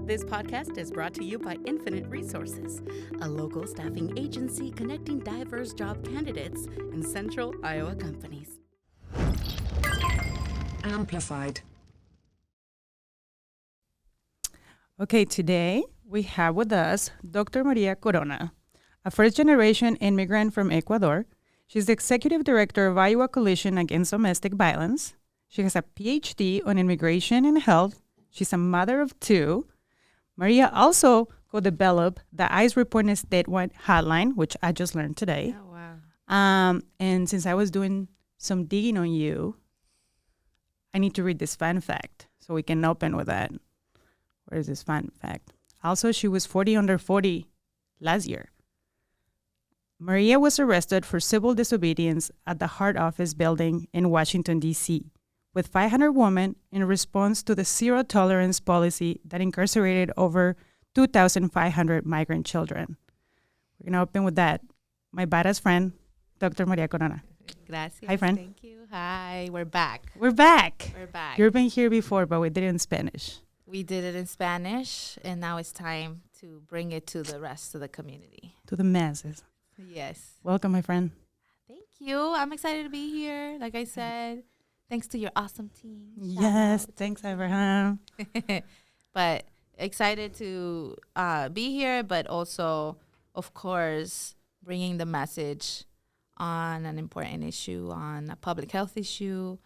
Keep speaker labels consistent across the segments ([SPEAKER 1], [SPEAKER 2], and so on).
[SPEAKER 1] This podcast is brought to you by Infinite Resources, a local staffing agency connecting diverse job candidates in central Iowa companies.
[SPEAKER 2] Amplified.
[SPEAKER 3] Okay, today we have with us Dr. Maria Corona, a first-generation immigrant from Ecuador. She's the executive director of Iowa Coalition Against Domestic Violence. She has a PhD on immigration and health. She's a mother of two. Maria also co-developed the ICE Report and Statewide Hotline, which I just learned today.
[SPEAKER 4] Oh, wow.
[SPEAKER 3] And since I was doing some digging on you, I need to read this fun fact so we can open with that. Where is this fun fact? Also, she was 40 under 40 last year. Maria was arrested for civil disobedience at the Hart Office building in Washington, D.C., with 500 women in response to the zero-tolerance policy that incarcerated over 2,500 migrant children. We're going to open with that. My badass friend, Dr. Maria Corona.
[SPEAKER 4] Gracias.
[SPEAKER 3] Hi, friend.
[SPEAKER 4] Thank you. Hi. We're back.
[SPEAKER 3] We're back.
[SPEAKER 4] We're back.
[SPEAKER 3] You've been here before, but we did it in Spanish.
[SPEAKER 4] We did it in Spanish, and now it's time to bring it to the rest of the community.
[SPEAKER 3] To the masses.
[SPEAKER 4] Yes.
[SPEAKER 3] Welcome, my friend.
[SPEAKER 4] Thank you. I'm excited to be here. Like I said, thanks to your awesome team.
[SPEAKER 3] Yes. Thanks, Abraham.
[SPEAKER 4] But excited to be here, but also, of course, bringing the message on an important issue, on a public health issue.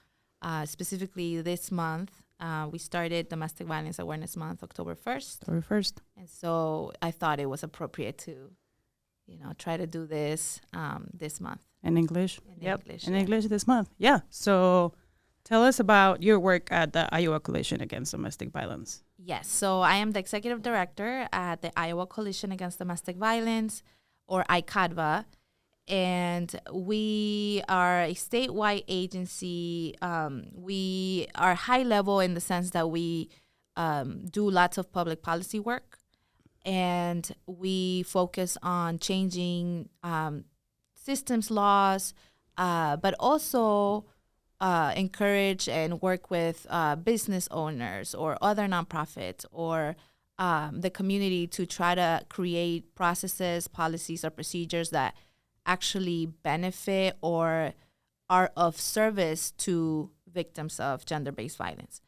[SPEAKER 4] Specifically this month, we started Domestic Violence Awareness Month, October 1st.
[SPEAKER 3] October 1st.
[SPEAKER 4] And so I thought it was appropriate to, try to do this this month.
[SPEAKER 3] In English?
[SPEAKER 4] English,
[SPEAKER 3] In
[SPEAKER 4] yeah.
[SPEAKER 3] English this month. Yeah. So tell us about your work at the Iowa Coalition Against Domestic Violence.
[SPEAKER 4] Yes. So I am the executive director at the Iowa Coalition Against Domestic Violence, or icadv. And we are a statewide agency. We are high level in the sense that we do lots of public policy work. And we focus on changing systems, laws, but also encourage and work with business owners or other nonprofits or the community to try to create processes, policies, or procedures that actually benefit or are of service to victims of gender-based violence.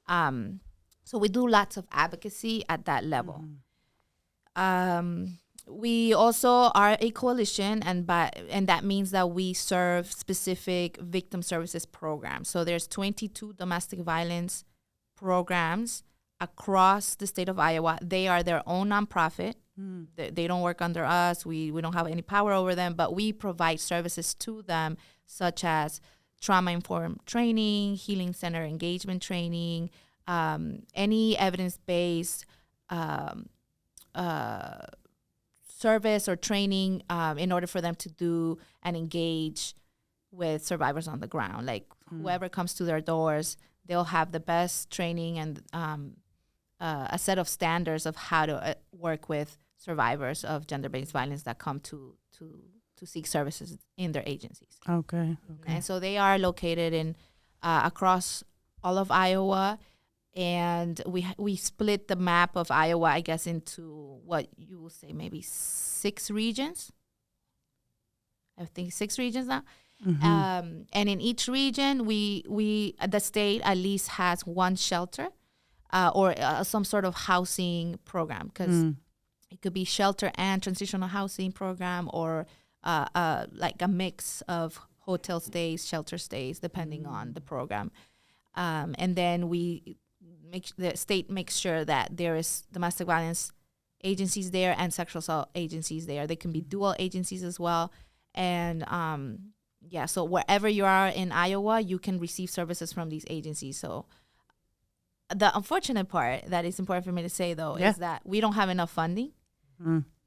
[SPEAKER 4] So we do lots of advocacy at that level. We also are a coalition, and that means that we serve specific victim services programs. So there's 22 domestic violence programs across the state of Iowa. They are their own nonprofit. They don't work under us. We don't have any power over them, but we provide services to them, such as trauma-informed training, healing center engagement training, any evidence-based service or training in order for them to do and engage with survivors on the ground. Like whoever comes to their doors, they'll have the best training and a set of standards of how to work with survivors of gender-based violence that come to seek services in their agencies.
[SPEAKER 3] Okay.
[SPEAKER 4] And so they are located in across all of Iowa. And we split the map of Iowa, I guess, into what you will say maybe 6 regions. I think 6 regions now. And in each region, we the state at least has one shelter or some sort of housing program, because it could be shelter and transitional housing program, or like a mix of hotel stays, shelter stays, depending on the program. And then the state makes sure that there is domestic violence agencies there and sexual assault agencies there. They can be dual agencies as well. And so wherever you are in Iowa, you can receive services from these agencies. So the unfortunate part that is important for me to say, though, is that we don't have enough funding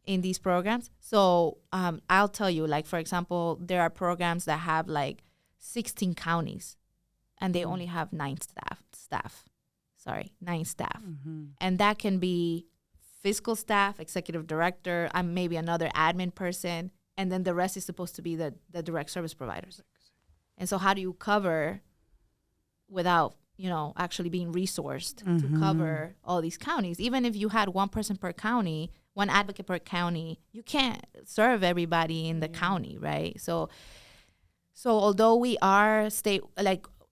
[SPEAKER 4] in these programs. So I'll tell you, like, for example, there are programs that have like 16 counties and they only have 9 staff. And that can be fiscal staff, executive director, maybe another admin person, and then the rest is supposed to be the direct service providers. And so how do you cover without actually being resourced to cover all these counties. Even if you had one person per county, one advocate per county, you can't serve everybody in the county, right? So although we are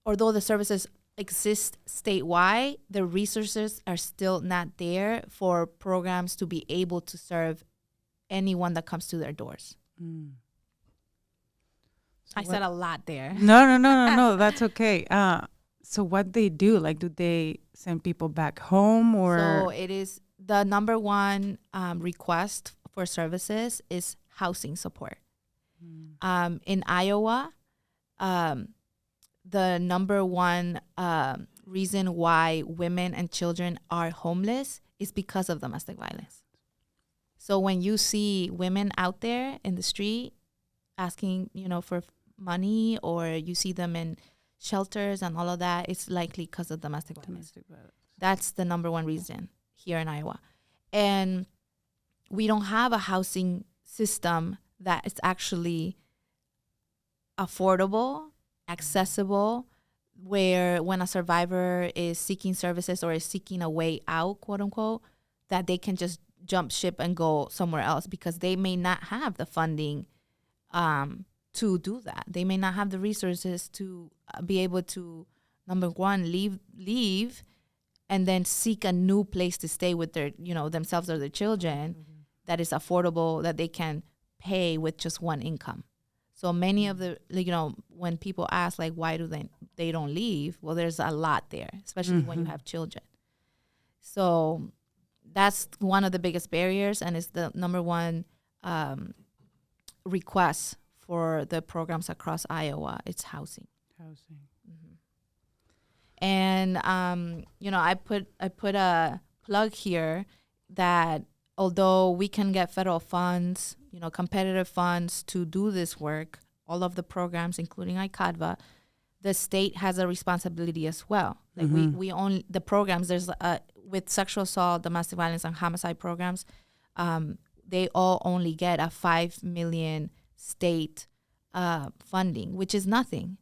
[SPEAKER 4] although the services exist statewide, the resources are still not there for programs to be able to serve anyone that comes to their doors. I said a lot there.
[SPEAKER 3] No. That's okay. So what they do? Like, do they send people back home or?
[SPEAKER 4] So it is the number one request for services is housing support. In Iowa, the number one reason why women and children are homeless is because of domestic violence. So when you see women out there in the street asking, for money, or you see them in shelters and all of that, it's likely because of domestic violence. That's the number one reason here in Iowa. And we don't have a housing system that is actually affordable, accessible, where when a survivor is seeking services or is seeking a way out, quote unquote, that they can just jump ship and go somewhere else, because they may not have the funding to do that. They may not have the resources to be able to, number one, leave and then seek a new place to stay with their, themselves or their children that is affordable, that they can pay with just one income. So many of the, when people ask, like, why do they don't leave? Well, there's a lot there, especially when you have children. So that's one of the biggest barriers, and it's the number one request for the programs across Iowa. It's housing. And I put a plug here that although we can get federal funds, competitive funds to do this work, all of the programs, including icadv, the state has a responsibility as well. Like we own the programs. There's with sexual assault, domestic violence, and homicide programs, they all only get a $5 million state funding, which is nothing.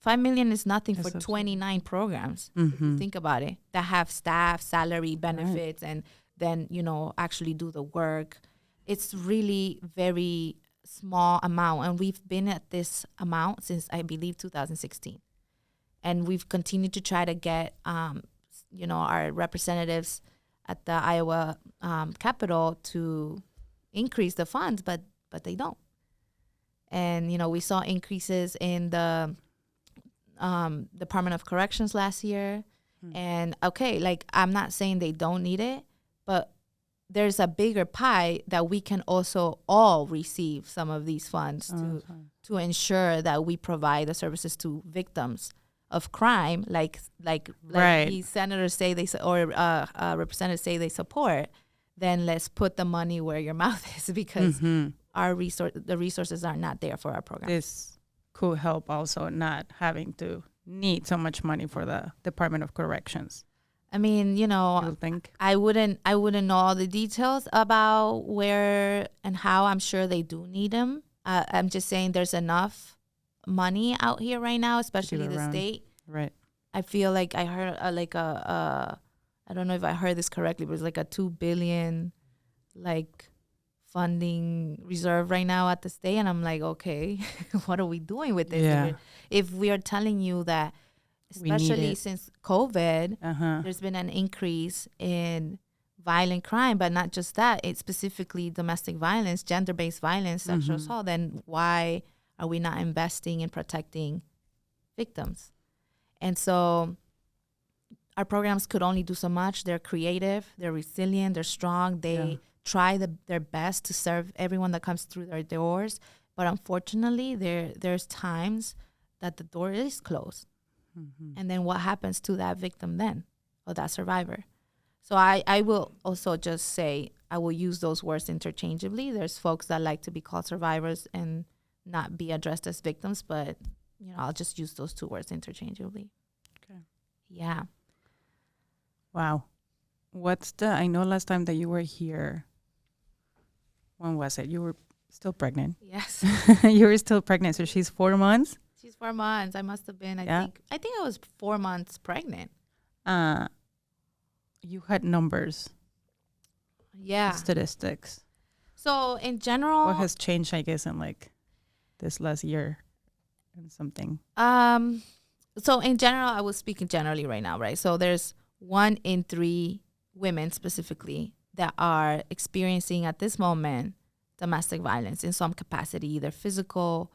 [SPEAKER 4] $5 million is nothing for 29 programs. If you think about it, that have staff, salary, benefits, and then actually do the work. It's really very small amount, and we've been at this amount since, I believe, 2016, and we've continued to try to get our representatives at the Iowa Capitol to increase the funds, but they don't. And we saw increases in the Department of Corrections last year, and I'm not saying they don't need it, but there's a bigger pie that we can also all receive some of these funds to ensure that we provide the services to victims of crime, like these senators say or representatives say they support. Then let's put the money where your mouth is, because the resources are not there for our program.
[SPEAKER 3] This could help also not having to need so much money for the Department of Corrections.
[SPEAKER 4] I mean, I wouldn't know all the details about where and how. I'm sure they do need them. I'm just saying there's enough money out here right now, especially the state.
[SPEAKER 3] Right.
[SPEAKER 4] I feel like I heard I don't know if I heard this correctly, but it's like a $2 billion funding reserve right now at the state, and I'm like, okay, what are we doing with this?
[SPEAKER 3] Yeah.
[SPEAKER 4] If we are telling you that, especially since COVID, there's been an increase in violent crime, but not just that, it's specifically domestic violence, gender-based violence, sexual assault, then why are we not investing in protecting victims? And so our programs could only do so much. They're creative, they're resilient, they're strong, they try their best to serve everyone that comes through their doors, but unfortunately there's times that the door is closed. And then what happens to that victim then, or that survivor? So I will also just say, I will use those words interchangeably. There's folks that like to be called survivors and not be addressed as victims, but I'll just use those two words interchangeably.
[SPEAKER 3] Okay.
[SPEAKER 4] Yeah.
[SPEAKER 3] Wow. I know last time that you were here, when was it? You were still pregnant.
[SPEAKER 4] Yes.
[SPEAKER 3] You were still pregnant. So she's 4 months?
[SPEAKER 4] She's 4 months. I must have been, I think I was 4 months pregnant.
[SPEAKER 3] You had numbers.
[SPEAKER 4] Yeah.
[SPEAKER 3] Statistics.
[SPEAKER 4] So in general,
[SPEAKER 3] What has changed, I guess, in like this last year and something?
[SPEAKER 4] So in general, I was speaking generally right now, right? So there's 1 in 3 women specifically that are experiencing at this moment domestic violence in some capacity, either physical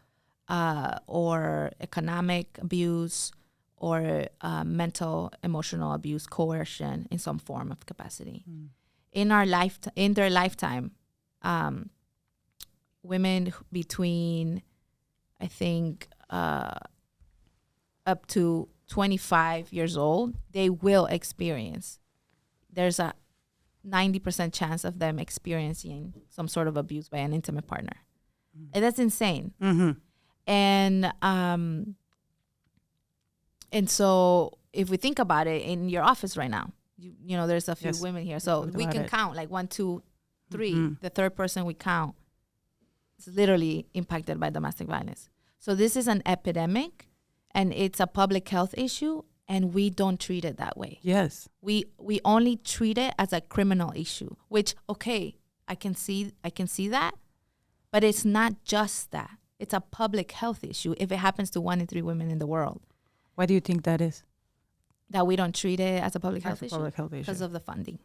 [SPEAKER 4] or economic abuse or mental, emotional abuse, coercion in some form of capacity. In their lifetime, women between, I think, up to 25 years old, they will experience. There's a 90% chance of them experiencing some sort of abuse by an intimate partner. And that's insane. And so if we think about it, in your office right now, you know, there's a few women here. So we can count like 1, 2, 3. The third person we count is literally impacted by domestic violence. So this is an epidemic, and it's a public health issue, and we don't treat it that way.
[SPEAKER 3] Yes.
[SPEAKER 4] We only treat it as a criminal issue, which, okay, I can see that, but it's not just that. It's a public health issue if it happens to 1 in 3 women in the world.
[SPEAKER 3] Why do you think that is?
[SPEAKER 4] That we don't treat it as a public health issue? Because of the funding.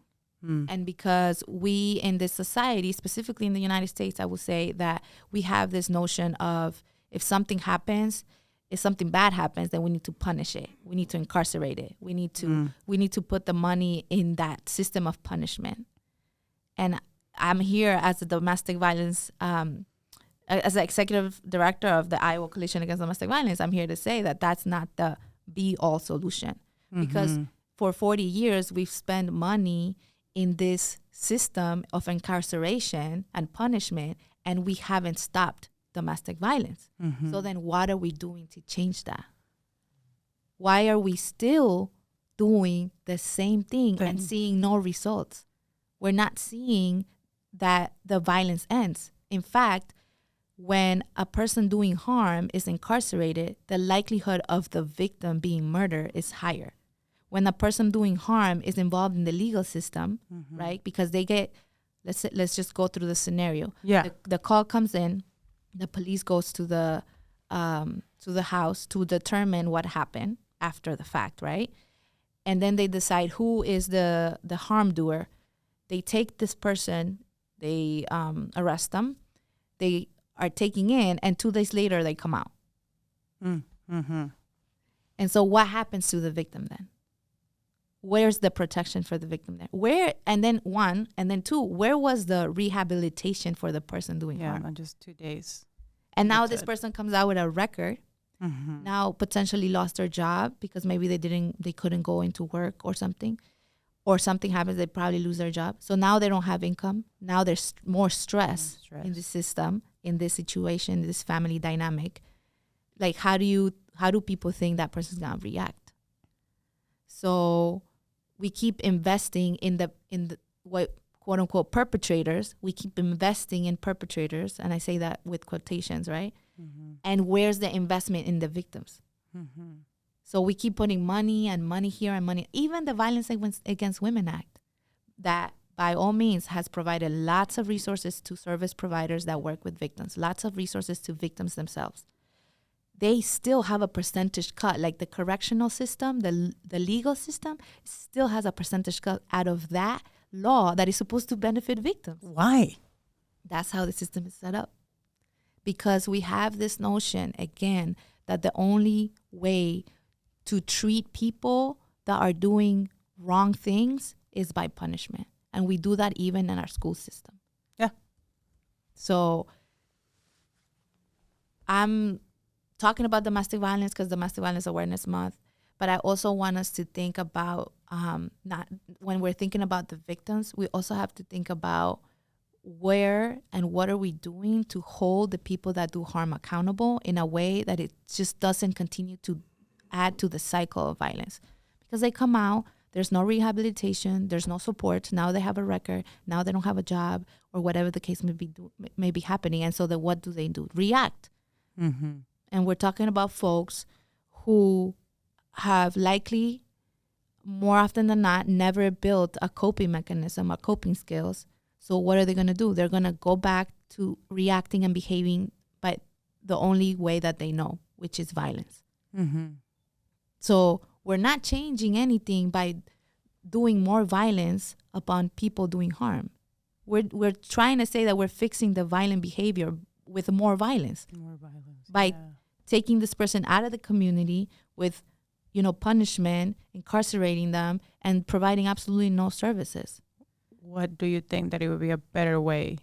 [SPEAKER 4] And because we in this society, specifically in the United States, I would say that we have this notion of if something bad happens, then we need to punish it. We need to incarcerate it. We need to put the money in that system of punishment. And I'm here as a domestic violence, as the executive director of the Iowa Coalition Against Domestic Violence. I'm here to say that that's not the be-all solution. Because for 40 years, we've spent money in this system of incarceration and punishment, and we haven't stopped domestic violence. So then what are we doing to change that? Why are we still doing the same thing and seeing no results? We're not seeing that the violence ends. In fact, when a person doing harm is incarcerated, the likelihood of the victim being murdered is higher. When a person doing harm is involved in the legal system, right? Because they get, let's just go through the scenario.
[SPEAKER 3] Yeah.
[SPEAKER 4] The call comes in, the police goes to the house to determine what happened after the fact, right? And then they decide who is the harm doer. They take this person, they arrest them, they are taken in, and 2 days later they come out. And so what happens to the victim then? Where's the protection for the victim there? Where, and then 1, and then 2, where was the rehabilitation for the person doing harm?
[SPEAKER 3] Yeah, not just 2 days.
[SPEAKER 4] And now this person comes out with a record, now potentially lost their job because maybe they couldn't go into work or something happens, they probably lose their job. So now they don't have income. Now there's more stress in the system, in this situation, this family dynamic. Like, how do people think that person's gonna react? So we keep investing in the what quote unquote perpetrators. We keep investing in perpetrators, and I say that with quotations, right? And where's the investment in the victims? So we keep putting money here and money. Even the Violence Against Women Act, that by all means has provided lots of resources to service providers that work with victims, lots of resources to victims themselves. They still have a percentage cut, like the correctional system, the legal system still has a percentage cut out of that law that is supposed to benefit victims.
[SPEAKER 3] Why?
[SPEAKER 4] That's how the system is set up. Because we have this notion, again, that the only way to treat people that are doing wrong things is by punishment. And we do that even in our school system.
[SPEAKER 3] Yeah.
[SPEAKER 4] So I'm talking about domestic violence because Domestic Violence Awareness Month, but I also want us to think about, not when we're thinking about the victims, we also have to think about where and what are we doing to hold the people that do harm accountable in a way that it just doesn't continue to add to the cycle of violence. Because they come out, there's no rehabilitation, there's no support. Now they have a record, now they don't have a job, or whatever the case may be happening. And so then what do? React. And we're talking about folks who have likely, more often than not, never built a coping mechanism or coping skills. So what are they going to do? They're going to go back to reacting and behaving by the only way that they know, which is violence.
[SPEAKER 3] Mm-hmm.
[SPEAKER 4] So we're not changing anything by doing more violence upon people doing harm. We're trying to say that we're fixing the violent behavior with more violence.
[SPEAKER 3] More violence.
[SPEAKER 4] By taking this person out of the community with, punishment, incarcerating them, and providing absolutely no services.
[SPEAKER 3] What do you think that it would be a better way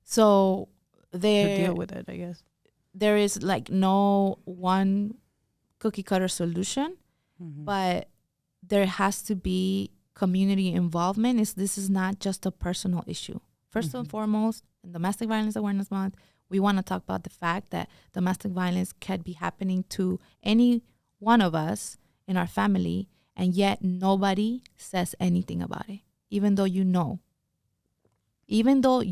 [SPEAKER 4] So
[SPEAKER 3] to deal with it, I guess?
[SPEAKER 4] there is like no one cookie cutter solution,
[SPEAKER 3] Mm-hmm.
[SPEAKER 4] but there has to be community involvement. This is not just a personal issue. First and foremost, in Domestic Violence Awareness Month, we want to talk about the fact that domestic violence can be happening to any one of us in our family, and yet nobody says anything about it, even though even though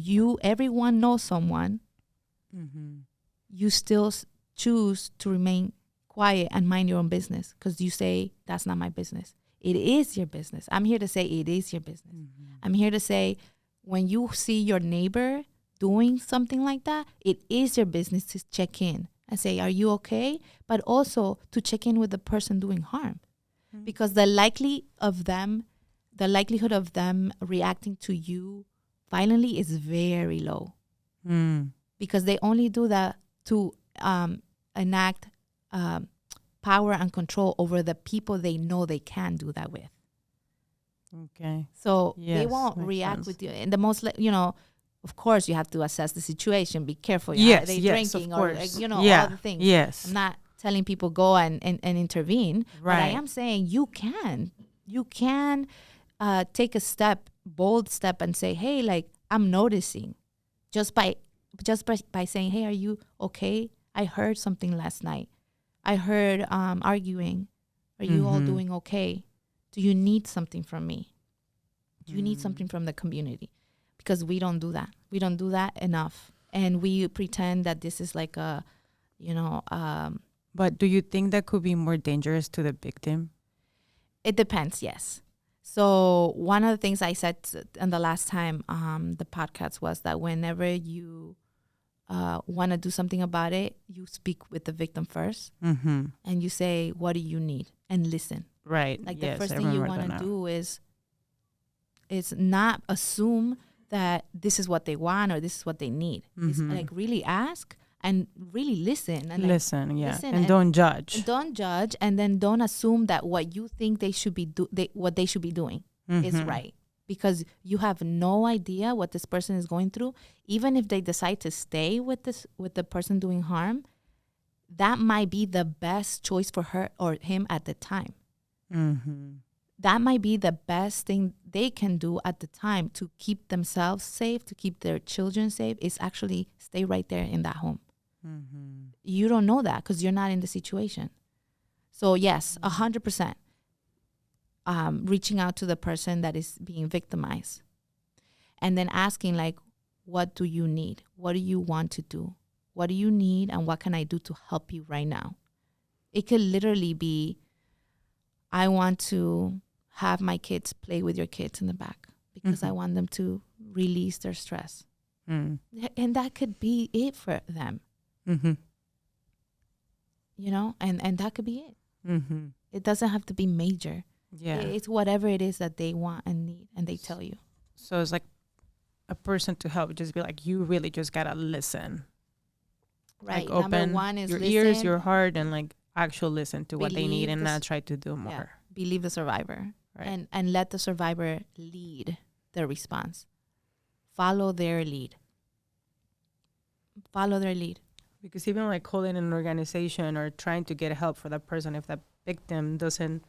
[SPEAKER 4] everyone knows someone, you still choose to remain quiet and mind your own business because you say, that's not my business. It is your business. I'm here to say it is your business. I'm here to say, when you see your neighbor doing something like that, it is your business to check in and say, are you okay? But also to check in with the person doing harm. Because the likelihood of them reacting to you violently is very low. Because they only do that to enact power and control over the people they know they can do that with.
[SPEAKER 3] Okay.
[SPEAKER 4] So
[SPEAKER 3] Yes,
[SPEAKER 4] they won't
[SPEAKER 3] makes
[SPEAKER 4] react
[SPEAKER 3] sense.
[SPEAKER 4] with you. And the most, of course, you have to assess the situation. Be careful.
[SPEAKER 3] Yes,
[SPEAKER 4] Are they
[SPEAKER 3] yes,
[SPEAKER 4] drinking
[SPEAKER 3] of
[SPEAKER 4] or,
[SPEAKER 3] course.
[SPEAKER 4] all the things.
[SPEAKER 3] Yes.
[SPEAKER 4] I'm not telling people go and intervene.
[SPEAKER 3] Right.
[SPEAKER 4] But I am saying you can. You can take a bold step and say, hey, like, I'm noticing. Just by saying, hey, are you okay? I heard something last night. I heard arguing. Are you all doing okay? Do you need something from me? Do you need something from the community? Because we don't do that. We don't do that enough. And we pretend that this is like a,
[SPEAKER 3] But do you think that could be more dangerous to the victim?
[SPEAKER 4] it depends, yes. So one of the things I said in the last time the podcast was that whenever you want to do something about it, you speak with the victim first and you say, what do you need? And listen.
[SPEAKER 3] Right.
[SPEAKER 4] Like
[SPEAKER 3] yes,
[SPEAKER 4] the first
[SPEAKER 3] I
[SPEAKER 4] thing you
[SPEAKER 3] remember
[SPEAKER 4] want
[SPEAKER 3] that
[SPEAKER 4] to
[SPEAKER 3] now.
[SPEAKER 4] do is not assume that this is what they want or this is what they need. It's like really ask and really listen. And
[SPEAKER 3] Listen,
[SPEAKER 4] listen
[SPEAKER 3] and don't judge.
[SPEAKER 4] and don't judge, and then don't assume that what you think they should be what they should be doing is right, because you have no idea what this person is going through. Even if they decide to stay with the person doing harm, that might be the best choice for her or him at the time. That might be the best thing they can do at the time to keep themselves safe, to keep their children safe, is actually stay right there in that home. You don't know that because you're not in the situation. So yes, 100%. Reaching out to the person that is being victimized, and then asking, like, what do you need? What do you want to do? What do you need, and what can I do to help you right now? It could literally be, I want to have my kids play with your kids in the back because I want them to release their stress. And that could be it for them. And that could be it. It doesn't have to be major.
[SPEAKER 3] Yeah.
[SPEAKER 4] It's whatever it is that they want and need, and they tell you.
[SPEAKER 3] So it's like a person to help, just be like, you really just gotta listen.
[SPEAKER 4] Right.
[SPEAKER 3] Like open
[SPEAKER 4] Number one is
[SPEAKER 3] your
[SPEAKER 4] listen,
[SPEAKER 3] ears, your heart, and like actually listen to what they need and
[SPEAKER 4] Believe
[SPEAKER 3] not try to do more.
[SPEAKER 4] yeah, believe the survivor.
[SPEAKER 3] Right.
[SPEAKER 4] And let the survivor lead their response. Follow their lead.
[SPEAKER 3] Because even like calling an organization or trying to get help for that person, if that victim doesn't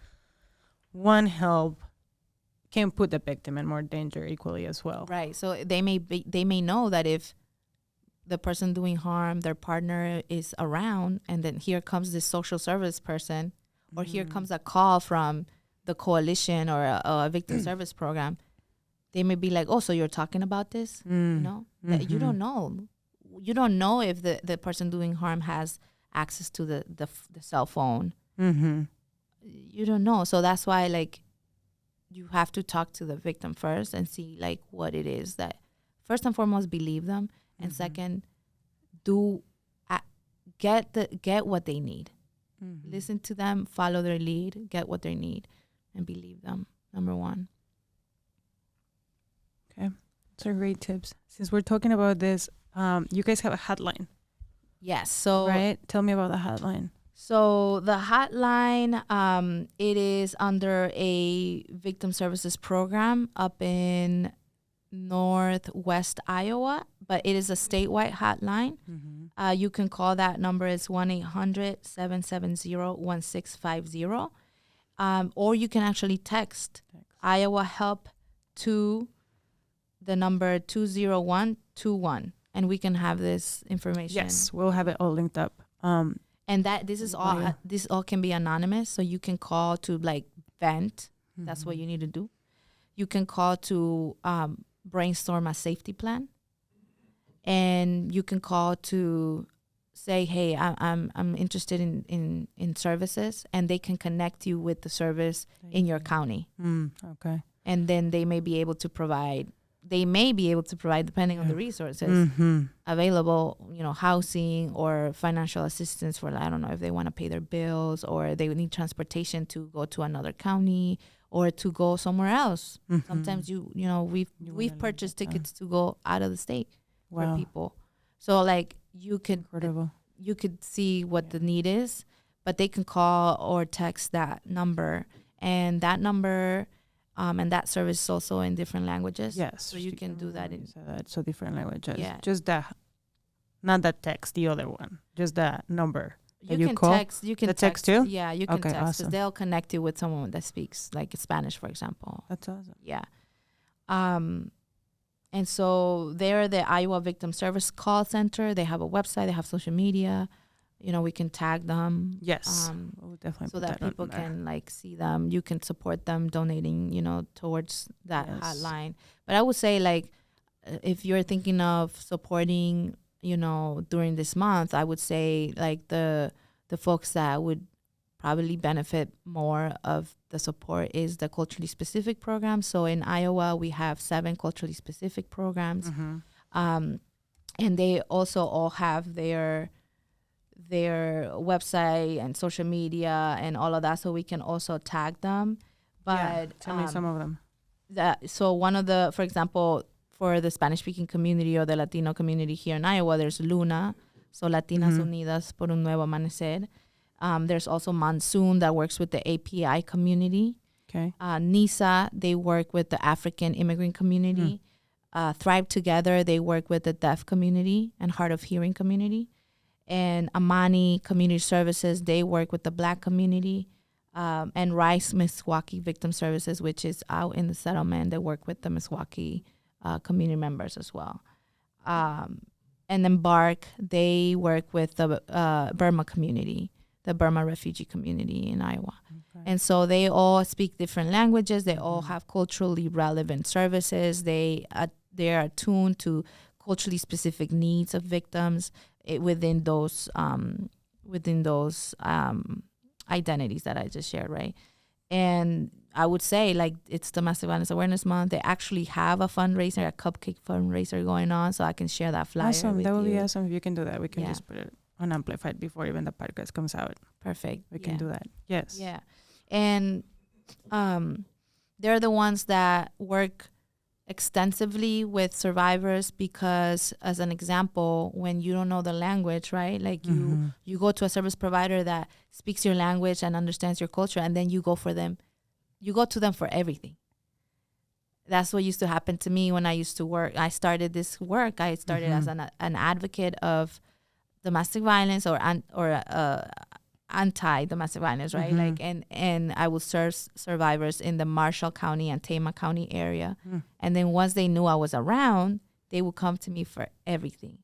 [SPEAKER 3] want help, can put the victim in more danger equally as well.
[SPEAKER 4] Right. So they may know that if the person doing harm, their partner, is around, and then here comes this social service person, or here comes a call from the coalition or a victim service program, they may be like, oh, so you're talking about this? That you don't know. You don't know if the person doing harm has access to the cell phone.
[SPEAKER 3] Mm-hmm.
[SPEAKER 4] You don't know. So that's why, like, you have to talk to the victim first and see, like, what it is that, first and foremost, believe them. And second, get what they need.
[SPEAKER 3] Mm-hmm.
[SPEAKER 4] Listen to them, follow their lead, get what they need, and believe them. Number one.
[SPEAKER 3] Okay. Those are great tips. Since we're talking about this, you guys have a hotline,
[SPEAKER 4] Yes. So
[SPEAKER 3] right? Tell me about the hotline.
[SPEAKER 4] So the hotline, it is under a victim services program up in Northwest Iowa, but it is a statewide hotline.
[SPEAKER 3] Mm-hmm.
[SPEAKER 4] You can call that number. It's 1-800-770-1650. Or you can actually text Iowa Help to the number 20121, and we can have this information.
[SPEAKER 3] Yes, we'll have it all linked up.
[SPEAKER 4] And that this all can be anonymous, so you can call to like vent.
[SPEAKER 3] Mm-hmm.
[SPEAKER 4] That's what you need to do. You can call to brainstorm a safety plan, and you can call to say, "Hey, I'm interested in services," and they can connect you with the service in your county.
[SPEAKER 3] Okay.
[SPEAKER 4] And then they may be able to provide. They may be able to provide, depending on the resources available, housing or financial assistance for, I don't know, if they want to pay their bills or they would need transportation to go to another county or to go somewhere else. Sometimes we've purchased tickets to go out of the state for people. So like you could see what the need is, but they can call or text that number, and that number. And that service is also in different languages.
[SPEAKER 3] Yes.
[SPEAKER 4] So you can do that
[SPEAKER 3] so different languages.
[SPEAKER 4] Yeah.
[SPEAKER 3] Just not that text, the other one. Just that number.
[SPEAKER 4] You can text. You can
[SPEAKER 3] the text too?
[SPEAKER 4] Yeah, you can text.
[SPEAKER 3] Awesome.
[SPEAKER 4] Because they'll connect you with someone that speaks like Spanish, for example.
[SPEAKER 3] That's awesome.
[SPEAKER 4] Yeah. And so they're the Iowa Victim Service Call Center. They have a website. They have social media. We can tag them.
[SPEAKER 3] Yes. We'll definitely
[SPEAKER 4] so that people can like see them. You can support them donating, towards that hotline. But I would say, like, if you're thinking of supporting, during this month, I would say like the folks that would probably benefit more of the support is the culturally specific programs. So in Iowa, we have 7 culturally specific programs. And they also all have their website and social media and all of that, so we can also tag them. But
[SPEAKER 3] tell me some of them.
[SPEAKER 4] So one of the, for example, for the Spanish-speaking community or the Latino community here in Iowa, there's Luna, so Latinas Unidas por un Nuevo Amanecer. There's also Monsoon that works with the API community.
[SPEAKER 3] Okay.
[SPEAKER 4] Nissa, they work with the African immigrant community. Thrive Together, they work with the deaf community and hard of hearing community. And Amani Community Services, they work with the Black community. And R.I.S.E Meskwaki Victim Services, which is out in the settlement, they work with the Meskwaki community members as well. And Embark, they work with the Burma community, the Burma refugee community in Iowa. Okay. And so they all speak different languages. They all have culturally relevant services. They are attuned to culturally specific needs of victims within those identities that I just shared, right? And I would say, like, it's Domestic Violence Awareness Month. They actually have a fundraiser, a cupcake fundraiser going on, so I can share that flyer.
[SPEAKER 3] Awesome. That would be awesome if you can do that. We can just put it on Amplified before even the podcast comes out.
[SPEAKER 4] Perfect.
[SPEAKER 3] We can do that. Yes.
[SPEAKER 4] Yeah. And they're the ones that work extensively with survivors because, as an example, when you don't know the language, right? Like you go to a service provider that speaks your language and understands your culture, and then you go to them for everything. That's what used to happen to me when I used to work. I started this work. I started as an advocate of domestic violence or anti-domestic violence, right? Like, and I would serve survivors in the Marshall County and Tama County area. And then once they knew I was around, they would come to me for everything,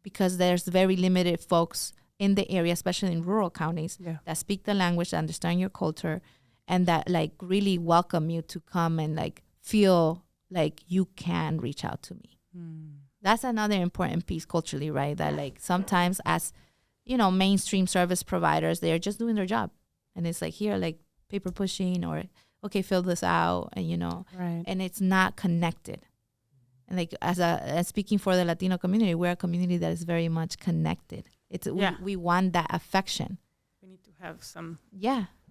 [SPEAKER 4] because there's very limited folks in the area, especially in rural counties, that speak the language, that understand your culture, and that like really welcome you to come and like feel like you can reach out to me. That's another important piece culturally, right? That like sometimes as mainstream service providers, they're just doing their job. And it's like, here, like paper pushing, or, okay, fill this out. And,
[SPEAKER 3] Right.
[SPEAKER 4] and it's not connected. And like, as speaking for the Latino community, we're a community that is very much connected. We want that affection.
[SPEAKER 3] We need to have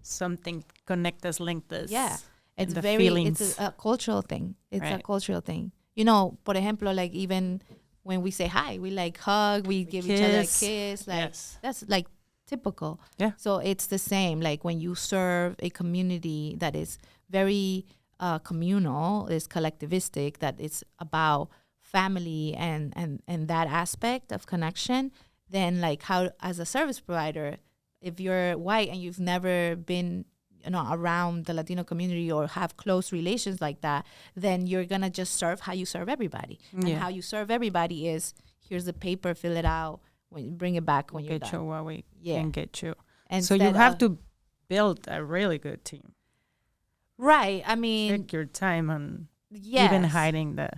[SPEAKER 3] something connect us, link us.
[SPEAKER 4] Yeah. It's
[SPEAKER 3] feelings.
[SPEAKER 4] it's a cultural thing. It's a
[SPEAKER 3] Right.
[SPEAKER 4] cultural thing. Por ejemplo, like even when we say hi, we like hug, we give each other a kiss. Like that's like typical.
[SPEAKER 3] Yeah.
[SPEAKER 4] So it's the same. Like when you serve a community that is very communal, is collectivistic, that it's about family and that aspect of connection, then like how, as a service provider, if you're white and you've never been around the Latino community or have close relations like that, then you're gonna just serve how you serve everybody. And how you serve everybody is, here's the paper, fill it out, when you bring it back when you're
[SPEAKER 3] Get
[SPEAKER 4] done.
[SPEAKER 3] you what we can get you.
[SPEAKER 4] And
[SPEAKER 3] so you have to build a really good team.
[SPEAKER 4] Right. I mean,
[SPEAKER 3] take your time on
[SPEAKER 4] yes.
[SPEAKER 3] even hiring the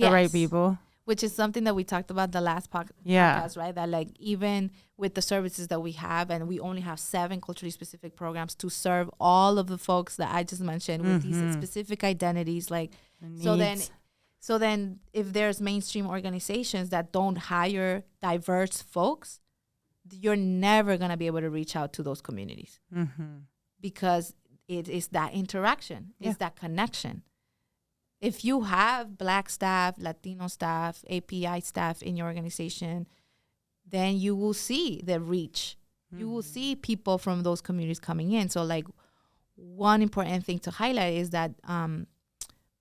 [SPEAKER 3] right people.
[SPEAKER 4] Which is something that we talked about the last podcast, right? That like even with the services that we have, and we only have 7 culturally specific programs to serve all of the folks that I just mentioned with these specific identities. Like, so then if there's mainstream organizations that don't hire diverse folks, you're never going to be able to reach out to those communities because it is that interaction, it's that connection. If you have Black staff, Latino staff, API staff in your organization, then you will see the reach. You will see people from those communities coming in. So like one important thing to highlight is that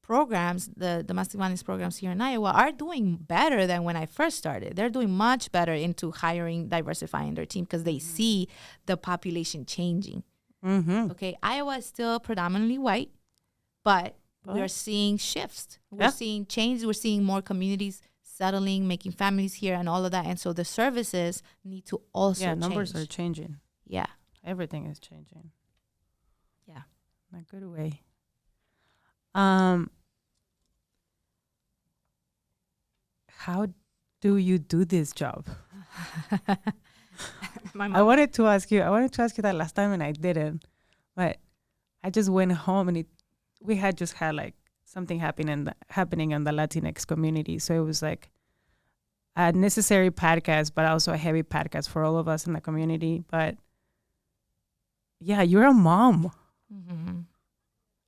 [SPEAKER 4] programs, the domestic violence programs here in Iowa are doing better than when I first started. They're doing much better into hiring, diversifying their team because they see the population changing. Okay, Iowa is still predominantly white, but we're seeing shifts. We're seeing change. We're seeing more communities settling, making families here and all of that. And so the services need to also change.
[SPEAKER 3] Numbers are changing.
[SPEAKER 4] Yeah.
[SPEAKER 3] Everything is changing.
[SPEAKER 4] Yeah.
[SPEAKER 3] In a good way. How do you do this job? I wanted to ask you that last time and I didn't. But I just went home and we had just had like something happening in the Latinx community. So it was like a necessary podcast, but also a heavy podcast for all of us in the community. But yeah, you're a mom.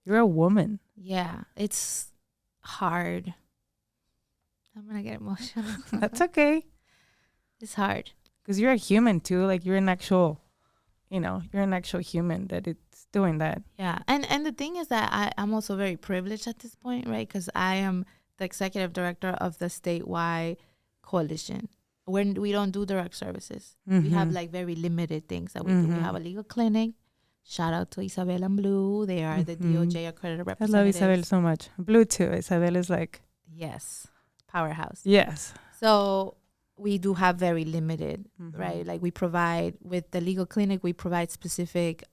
[SPEAKER 3] You're a woman.
[SPEAKER 4] Yeah, it's hard. I'm going to get emotional.
[SPEAKER 3] That's okay.
[SPEAKER 4] It's hard.
[SPEAKER 3] Because you're a human too. Like you're an actual human that it's doing that.
[SPEAKER 4] Yeah. And the thing is that I'm also very privileged at this point, right? Because I am the executive director of the statewide coalition. We don't do direct services. We have like very limited things that we do. We have a legal clinic. Shout out to Isabel and Blue. They are the DOJ accredited representatives.
[SPEAKER 3] I love Isabel so much. Blue too. Isabel is like...
[SPEAKER 4] Yes. Powerhouse.
[SPEAKER 3] Yes.
[SPEAKER 4] So we do have very limited, right? Like we provide, with the legal clinic, we provide specific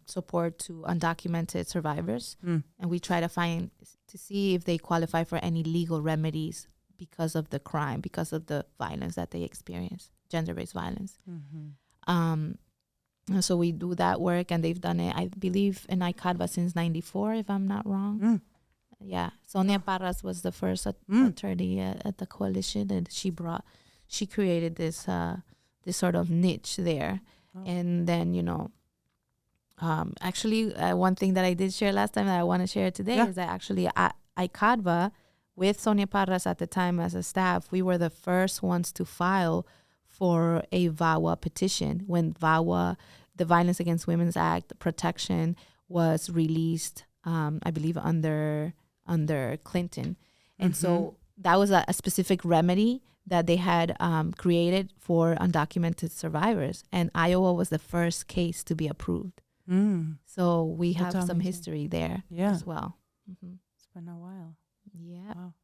[SPEAKER 4] support to undocumented survivors. And we try to see if they qualify for any legal remedies because of the crime, because of the violence that they experience, gender-based violence. And so we do that work, and they've done it, I believe, in icadv since 94, if I'm not wrong. Yeah. Sonia Parras was the first attorney at the coalition, and she created this sort of niche there. And then, actually, one thing that I did share last time that I want to share today is that actually icadv, with Sonia Parras at the time as a staff, we were the first ones to file for a VAWA petition when VAWA, the Violence Against Women's Act protection, was released, I believe, under Clinton. And so that was a specific remedy that they had created for undocumented survivors. And Iowa was the first case to be approved. So we have some amazing history there as well.
[SPEAKER 3] It's been a while.
[SPEAKER 4] Yeah.
[SPEAKER 3] Wow.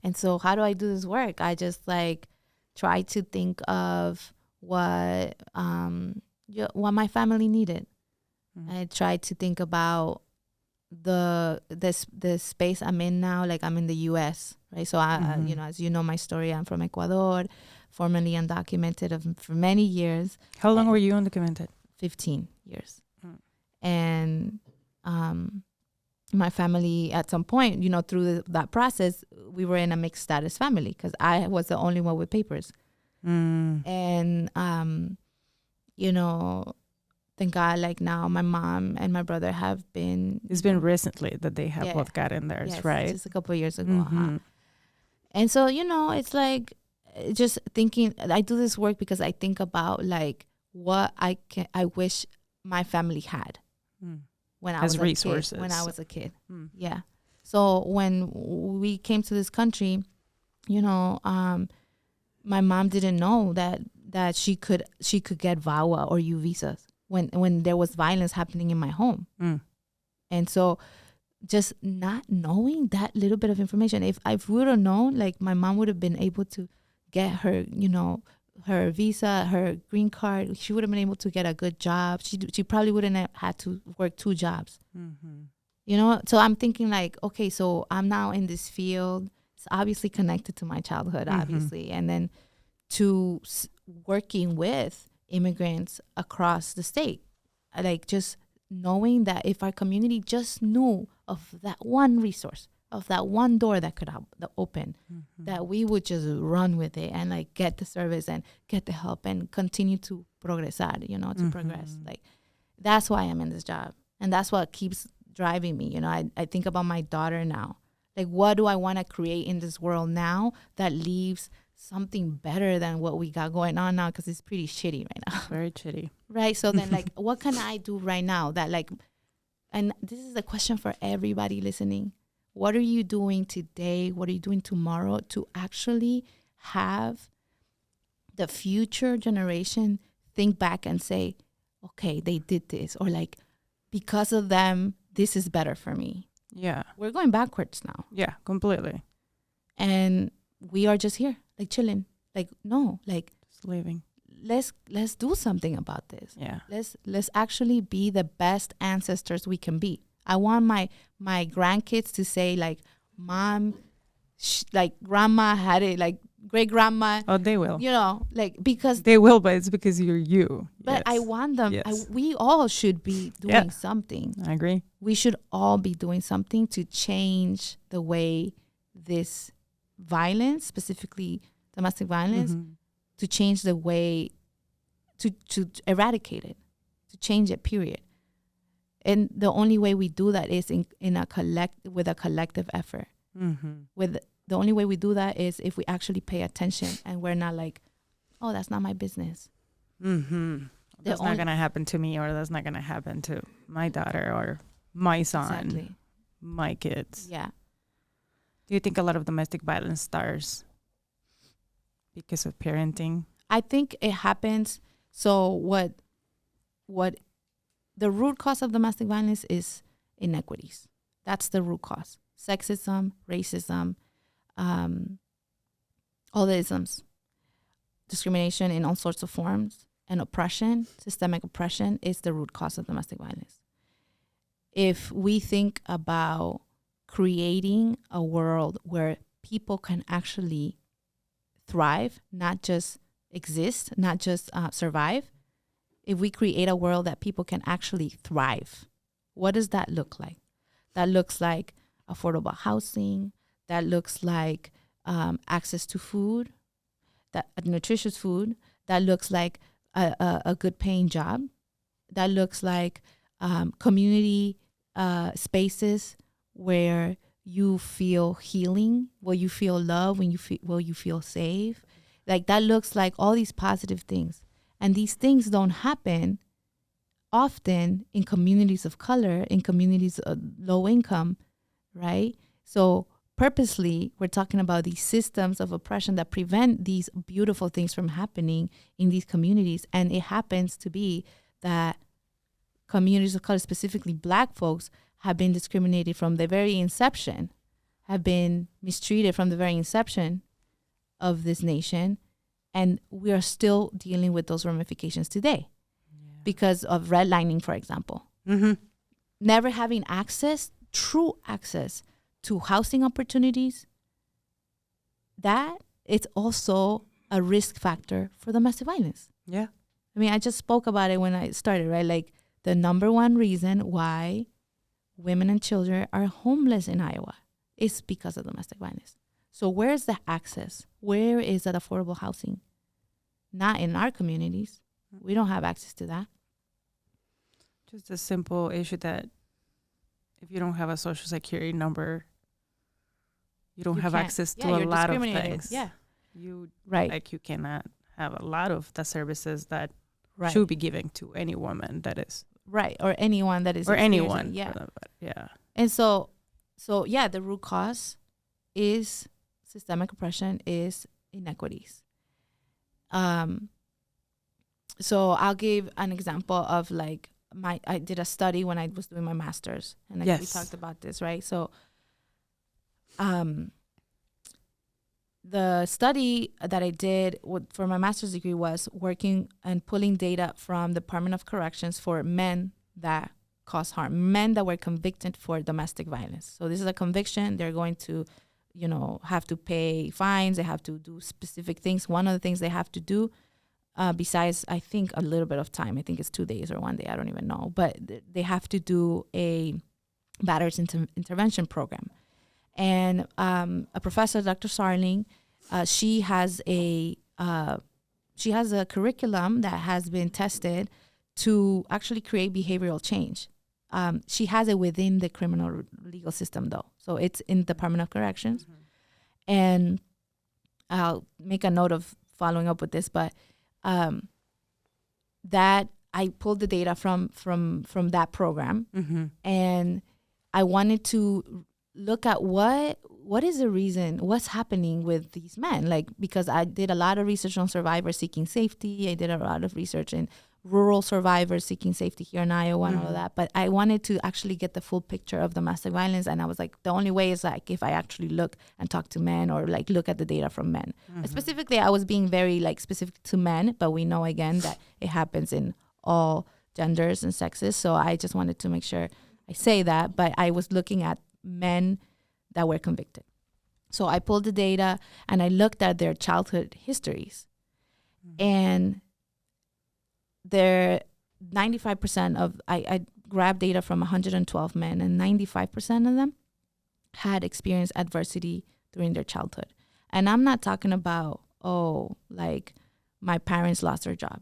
[SPEAKER 4] And so how do I do this work? I just try to think of what my family needed. I try to think about the space I'm in now. Like I'm in the U.S., right? So I, as you know my story, I'm from Ecuador. formerly undocumented for many years.
[SPEAKER 3] How long were you undocumented?
[SPEAKER 4] 15 years. And my family, at some point, through that process, we were in a mixed status family because I was the only one with papers. And, thank God, like now my mom and my brother have been.
[SPEAKER 3] It's been recently that they have both gotten theirs,
[SPEAKER 4] yes,
[SPEAKER 3] right?
[SPEAKER 4] Just a couple of years ago. And so, it's like just thinking, I do this work because I think about like what I wish my family had when I was
[SPEAKER 3] resources.
[SPEAKER 4] When I was a kid. Yeah. So when we came to this country, my mom didn't know that she could get VAWA or U visas when there was violence happening in my home. And so just not knowing that little bit of information, if I would have known, like my mom would have been able to get her, her visa, her green card. She would have been able to get a good job. She probably wouldn't have had to work 2 jobs. So I'm thinking like, okay, so I'm now in this field. It's obviously connected to my childhood, obviously. And then to working with immigrants across the state, like just knowing that if our community just knew of that one resource, of that one door that could open, that we would just run with it and like get the service and get the help and continue to progresar, to progress. Like that's why I'm in this job. And that's what keeps driving me. I think about my daughter now. Like, what do I want to create in this world now that leaves something better than what we got going on now? Because it's pretty shitty right now.
[SPEAKER 3] Very shitty.
[SPEAKER 4] Right. So then like, what can I do right now that like, and this is a question for everybody listening. What are you doing today? What are you doing tomorrow to actually have the future generation think back and say, okay, they did this, or like, because of them, this is better for me.
[SPEAKER 3] Yeah.
[SPEAKER 4] We're going backwards now.
[SPEAKER 3] Yeah, completely.
[SPEAKER 4] And we are just here, like chilling. Like, no, like
[SPEAKER 3] just living.
[SPEAKER 4] Let's do something about this.
[SPEAKER 3] Yeah.
[SPEAKER 4] Let's actually be the best ancestors we can be. I want my grandkids to say like, mom, like grandma had it, like great grandma.
[SPEAKER 3] Oh, they will.
[SPEAKER 4] Like because
[SPEAKER 3] they will, but it's because you're you.
[SPEAKER 4] But
[SPEAKER 3] yes.
[SPEAKER 4] I want them.
[SPEAKER 3] Yes.
[SPEAKER 4] We all should be doing something.
[SPEAKER 3] I agree.
[SPEAKER 4] We should all be doing something to change the way this violence, specifically domestic violence, to change the way to eradicate it, to change it, period. And the only way we do that is with a collective effort. The only way we do that is if we actually pay attention and we're not like, oh, that's not my business.
[SPEAKER 3] That's not going to happen to me, or that's not going to happen to my daughter or my son, my kids.
[SPEAKER 4] Yeah.
[SPEAKER 3] Do you think a lot of domestic violence starts because of parenting?
[SPEAKER 4] I think it happens. So what the root cause of domestic violence is inequities. That's the root cause. Sexism, racism, all the isms, discrimination in all sorts of forms, and oppression, systemic oppression, is the root cause of domestic violence. If we think about creating a world where people can actually thrive, not just exist, not just survive, if we create a world that people can actually thrive, what does that look like? That looks like affordable housing. That looks like access to food, that nutritious food. That looks like a good paying job. That looks like community spaces where you feel healing, where you feel love, where you feel safe. Like that looks like all these positive things. And these things don't happen often in communities of color, in communities of low income, right? So purposely, we're talking about these systems of oppression that prevent these beautiful things from happening in these communities. And it happens to be that communities of color, specifically Black folks, have been discriminated from the very inception, have been mistreated from the very inception of this nation. And we are still dealing with those ramifications today because of redlining, for example. Never having access, true access to housing opportunities, that it's also a risk factor for domestic violence.
[SPEAKER 3] Yeah.
[SPEAKER 4] I mean, I just spoke about it when I started, right? Like the number one reason why women and children are homeless in Iowa is because of domestic violence. So where is the access? Where is that affordable housing? Not in our communities. We don't have access to that.
[SPEAKER 3] Just a simple issue that if you don't have a social security number, you don't have
[SPEAKER 4] can't-
[SPEAKER 3] access to
[SPEAKER 4] yeah,
[SPEAKER 3] a
[SPEAKER 4] you're
[SPEAKER 3] lot of
[SPEAKER 4] discriminated.
[SPEAKER 3] things.
[SPEAKER 4] Yeah,
[SPEAKER 3] You
[SPEAKER 4] right,
[SPEAKER 3] like you cannot have a lot of the services that
[SPEAKER 4] right,
[SPEAKER 3] should be given to any woman that is
[SPEAKER 4] right, or anyone that is
[SPEAKER 3] or
[SPEAKER 4] experiencing-
[SPEAKER 3] anyone.
[SPEAKER 4] Yeah,
[SPEAKER 3] for them, but yeah.
[SPEAKER 4] and so yeah, the root cause is systemic oppression, is inequities. So I'll give an example of like I did a study when I was doing my master's, and we
[SPEAKER 3] Yes.
[SPEAKER 4] talked about this, right? So, the study that I did for my master's degree was working and pulling data from the Department of Corrections for men that cause harm, men that were convicted for domestic violence. So this is a conviction. They're going to, have to pay fines. They have to do specific things. One of the things they have to do, besides, I think, a little bit of time, I think it's 2 days or 1 day, I don't even know, but they have to do a batter's intervention program. And a professor, Dr. Sarling, she has a curriculum that has been tested to actually create behavioral change. She has it within the criminal legal system, though. So it's in the Department of Corrections. Mm-hmm. And I'll make a note of following up with this, but that I pulled the data from that program, mm-hmm. and I wanted to look at what is the reason, what's happening with these men, like, because I did a lot of research on survivors seeking safety. I did a lot of research in rural survivors seeking safety here in Iowa, mm-hmm. and all of that. But I wanted to actually get the full picture of domestic violence. And I was like, the only way is like if I actually look and talk to men, or like look at the data from men. Mm-hmm. Specifically, I was being very like specific to men, but we know again that it happens in all genders and sexes. So I just wanted to make sure I say that. But I was looking at men that were convicted. So I pulled the data and I looked at their childhood histories, mm-hmm. and their 95% of, I grabbed data from 112 men, and 95% of them had experienced adversity during their childhood. And I'm not talking about, like my parents lost their job.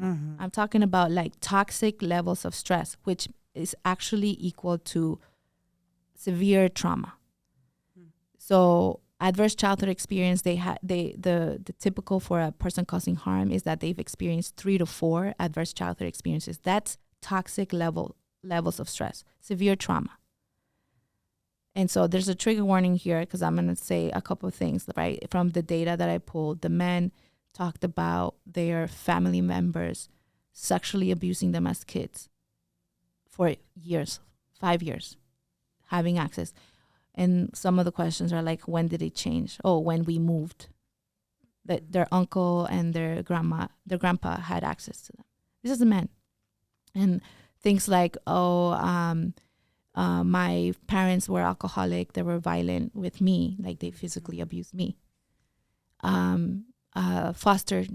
[SPEAKER 4] Mm-hmm. I'm talking about like toxic levels of stress, which is actually equal to severe trauma. Mm-hmm. So adverse childhood experience, the typical for a person causing harm is that they've experienced 3 to 4 adverse childhood experiences. That's toxic levels of stress, severe trauma. And so there's a trigger warning here, because I'm going to say a couple of things, right? From the data that I pulled, the men talked about their family members sexually abusing them as kids for years, 5 years, having access. And some of the questions are like, when did it change? Oh, when we moved. That their uncle and their grandpa had access to them. This is the men. And things like, my parents were alcoholic. They were violent with me, like they physically abused me. Foster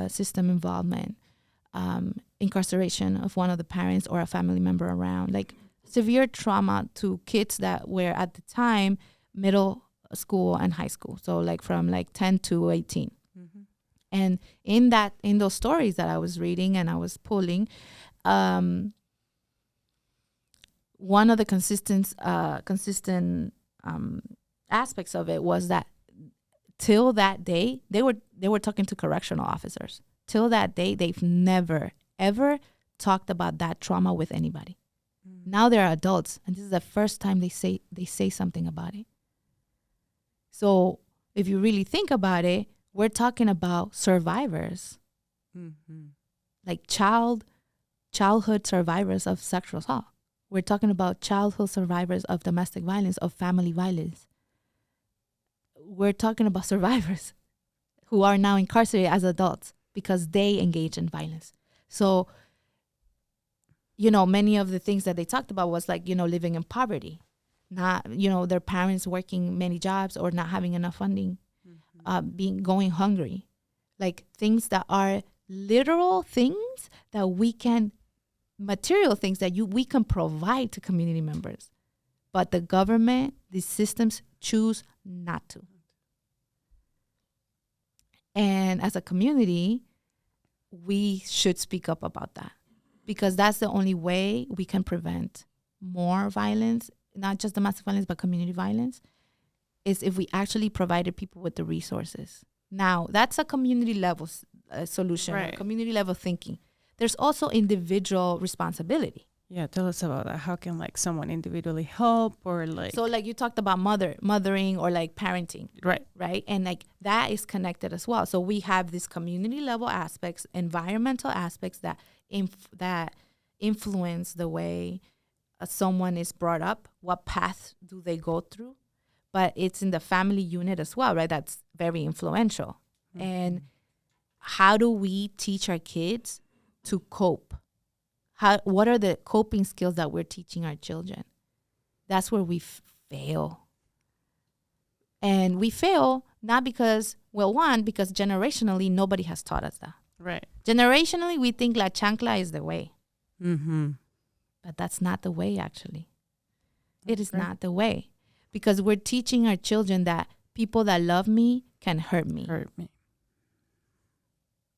[SPEAKER 4] system involvement, incarceration of one of the parents or a family member around, like severe trauma to kids that were at the time middle school and high school. So like from like 10 to 18. Mm-hmm. And in those stories that I was reading and I was pulling, one of the consistent aspects of it was that till that day, they were talking to correctional officers. Till that day, they've never, ever talked about that trauma with anybody. Mm. Now they're adults, and this is the first time they say something about it. So if you really think about it, we're talking about survivors, mm-hmm. like childhood survivors of sexual assault. We're talking about childhood survivors of domestic violence, of family violence. We're talking about survivors who are now incarcerated as adults because they engage in violence. So, many of the things that they talked about was like, living in poverty, not, their parents working many jobs or not having enough funding. Mm-hmm. going hungry, like things that are literal things that we can, material things that we can provide to community members, but the government, these systems choose not to. And as a community, we should speak up about that, because that's the only way we can prevent more violence, not just domestic violence, but community violence, is if we actually provided people with the resources. Now, that's a community level solution,
[SPEAKER 3] Right.
[SPEAKER 4] community level thinking. There's also individual responsibility.
[SPEAKER 3] Yeah, tell us about that. How can like someone individually help, or like
[SPEAKER 4] So like you talked about mothering or like parenting,
[SPEAKER 3] right.
[SPEAKER 4] and like that is connected as well. So we have these community level aspects, environmental aspects that influence the way someone is brought up, what path do they go through, but it's in the family unit as well, right? That's very influential. And how do we teach our kids to cope? What are the coping skills that we're teaching our children? That's where we fail. And we fail not because, because generationally, nobody has taught us that.
[SPEAKER 3] Right.
[SPEAKER 4] Generationally, we think la chancla is the way.
[SPEAKER 3] Mm-hmm.
[SPEAKER 4] But that's not the way, actually. It is not the way. Because we're teaching our children that people that love me can hurt me.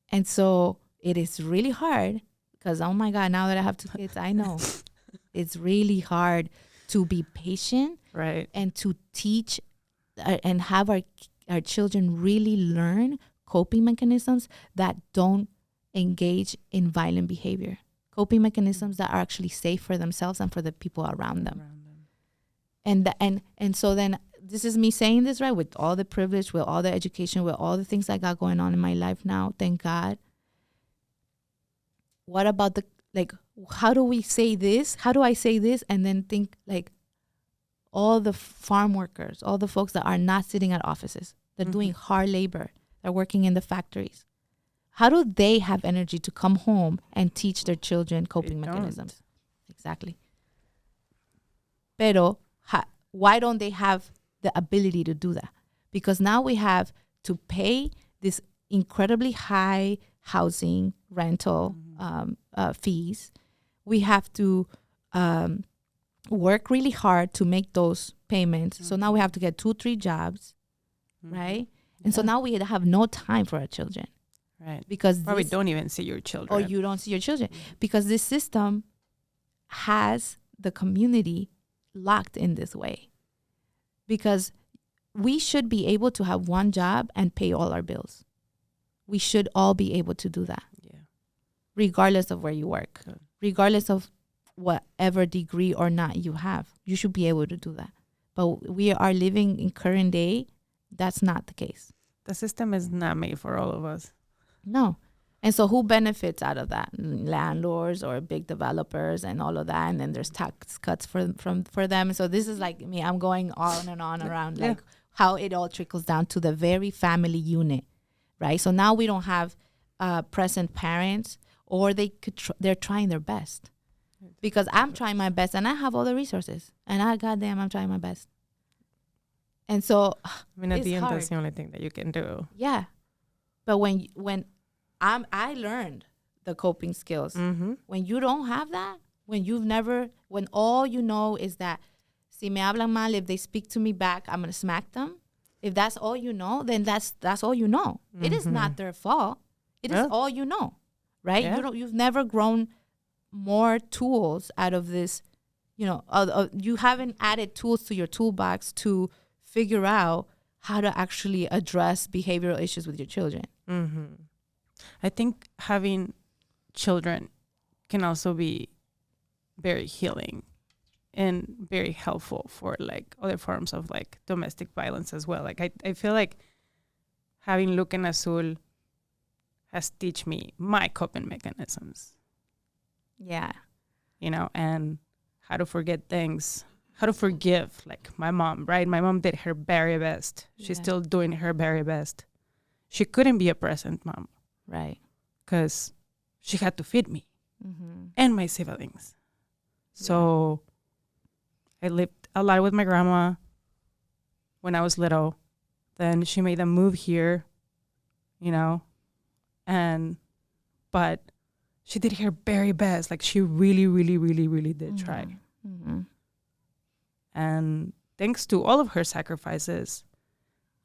[SPEAKER 4] And so it is really hard, because, oh my God, now that I have 2 kids, I know it's really hard to be patient,
[SPEAKER 3] right,
[SPEAKER 4] and to teach and have our children really learn coping mechanisms that don't engage in violent behavior, coping mechanisms that are actually safe for themselves and for the people around them. And so then this is me saying this, right, with all the privilege, with all the education, with all the things I got going on in my life now, thank God. What about how do we say this? How do I say this and then think like all the farm workers, all the folks that are not sitting at offices, they're doing hard labor, they're working in the factories. How do they have energy to come home and teach their children coping mechanisms? Exactly. Pero why don't they have the ability to do that? Because now we have to pay this incredibly high housing rental fees. We have to work really hard to make those payments. So now we have to get 2-3 jobs, right? And so now we have no time for our children.
[SPEAKER 3] Right.
[SPEAKER 4] Because
[SPEAKER 3] we don't even see your children.
[SPEAKER 4] Or you don't see your children. Because this system has the community locked in this way. Because we should be able to have one job and pay all our bills. We should all be able to do that. Yeah. Regardless of where you work. Good. Regardless of whatever degree or not you have. You should be able to do that. But we are living in current day. That's not the case.
[SPEAKER 3] The system is not made for all of us.
[SPEAKER 4] No. And so who benefits out of that? Landlords or big developers and all of that. And then there's tax cuts for them. So this is like me. I'm going on and on around like how it all trickles down to the very family unit, right? So now we don't have present parents, or they're trying their best. Because I'm trying my best and I have all the resources. And I'm trying my best. And so
[SPEAKER 3] I mean, at the end,
[SPEAKER 4] hard.
[SPEAKER 3] That's the only thing that you can do.
[SPEAKER 4] Yeah. But when I learned the coping skills. When you don't have that, when all you know is that si me hablan mal, if they speak to me back, I'm going to smack them. If that's all you know, then that's all you know. It is not their fault. It is all you know, right? Yeah. You've never grown more tools out of this, you haven't added tools to your toolbox to figure out how to actually address behavioral issues with your children.
[SPEAKER 3] I think having children can also be very healing and very helpful for like other forms of like domestic violence as well. Like I feel like having Luke and Azul has taught me my coping mechanisms.
[SPEAKER 4] Yeah.
[SPEAKER 3] And how to forget things, how to forgive, like my mom, right? My mom did her very best. She's still doing her very best. She couldn't be a present mom.
[SPEAKER 4] Right.
[SPEAKER 3] Because she had to feed me and my siblings. So I lived a lot with my grandma when I was little. Then she made them move here, but she did her very best. Like she really, really, really, really did try.
[SPEAKER 4] Mm-hmm.
[SPEAKER 3] And thanks to all of her sacrifices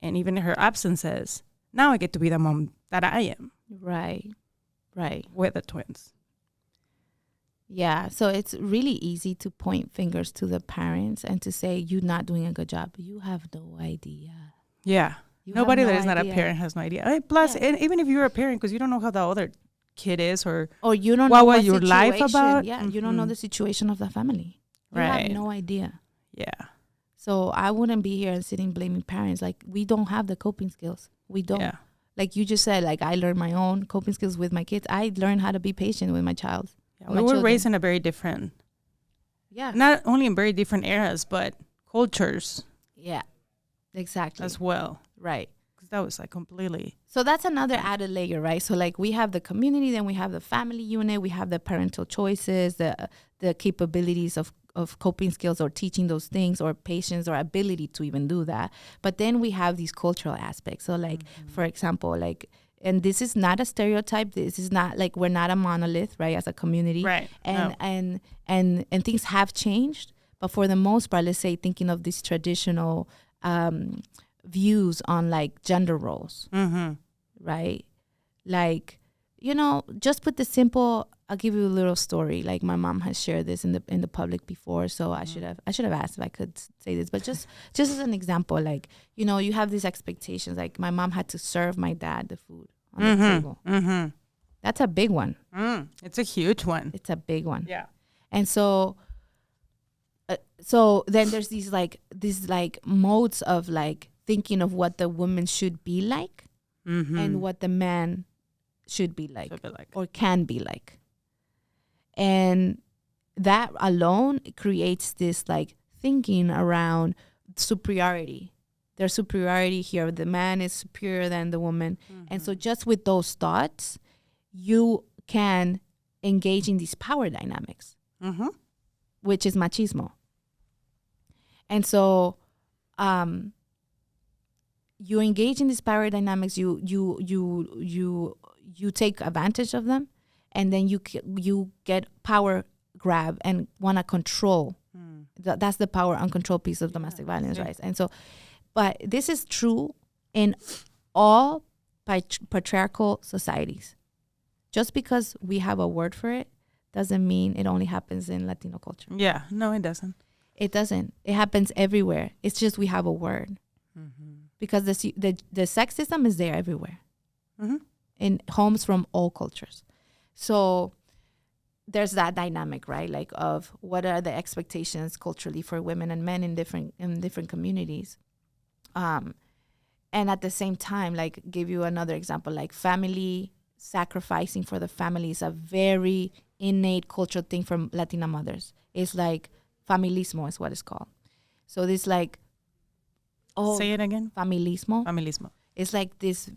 [SPEAKER 3] and even her absences, now I get to be the mom that I am.
[SPEAKER 4] Right.
[SPEAKER 3] With the twins.
[SPEAKER 4] Yeah. So it's really easy to point fingers to the parents and to say, you're not doing a good job. You have no idea.
[SPEAKER 3] Yeah. Nobody that is not a parent has no idea. Plus, and even if you're a parent, because you don't know how the other kid is or
[SPEAKER 4] you don't know
[SPEAKER 3] what your life about.
[SPEAKER 4] Yeah, you don't know the situation of the family. You have no idea.
[SPEAKER 3] Yeah.
[SPEAKER 4] So I wouldn't be here and sitting blaming parents. Like, we don't have the coping skills. We don't.
[SPEAKER 3] Yeah.
[SPEAKER 4] Like you just said, like I learned my own coping skills with my kids. I learned how to be patient with my child.
[SPEAKER 3] Yeah, we were raised in a very different.
[SPEAKER 4] Yeah.
[SPEAKER 3] Not only in very different eras, but cultures.
[SPEAKER 4] Yeah. Exactly.
[SPEAKER 3] As well.
[SPEAKER 4] Right.
[SPEAKER 3] Because that was like completely.
[SPEAKER 4] So that's another added layer, right? So like we have the community, then we have the family unit, we have the parental choices, the capabilities of coping skills or teaching those things or patience or ability to even do that. But then we have these cultural aspects. So like, for example, like, and this is not a stereotype. This is not like, we're not a monolith, right? As a community.
[SPEAKER 3] Right.
[SPEAKER 4] And things have changed. But for the most part, let's say thinking of these traditional views on like gender roles, right? Like, just put the simple. I'll give you a little story. Like my mom has shared this in the public before, so I should have asked if I could say this. But just as an example, like you have these expectations. Like my mom had to serve my dad the food on the table. That's a big one.
[SPEAKER 3] It's a huge one.
[SPEAKER 4] It's a big one.
[SPEAKER 3] Yeah.
[SPEAKER 4] And so then there's these modes of like thinking of what the woman should be like and what the man should be like or can be like. And that alone creates this like thinking around superiority. There's superiority here. The man is superior than the woman. And so just with those thoughts, you can engage in these power dynamics, which is machismo. And so you engage in these power dynamics, you take advantage of them, and then you get power grab and want to control. That's the power uncontrolled piece of domestic violence, right? And so, but this is true in all patriarchal societies. Just because we have a word for it doesn't mean it only happens in Latino culture.
[SPEAKER 3] Yeah, no, it doesn't.
[SPEAKER 4] It doesn't. It happens everywhere. It's just we have a word. Because the sexism is there everywhere. In homes from all cultures. So there's that dynamic, right? Like of what are the expectations culturally for women and men in different communities. And at the same time, like give you another example, like family sacrificing for the family is a very innate cultural thing for Latina mothers. It's like familismo is what it's called. So this like,
[SPEAKER 3] say it again.
[SPEAKER 4] Familismo. It's like this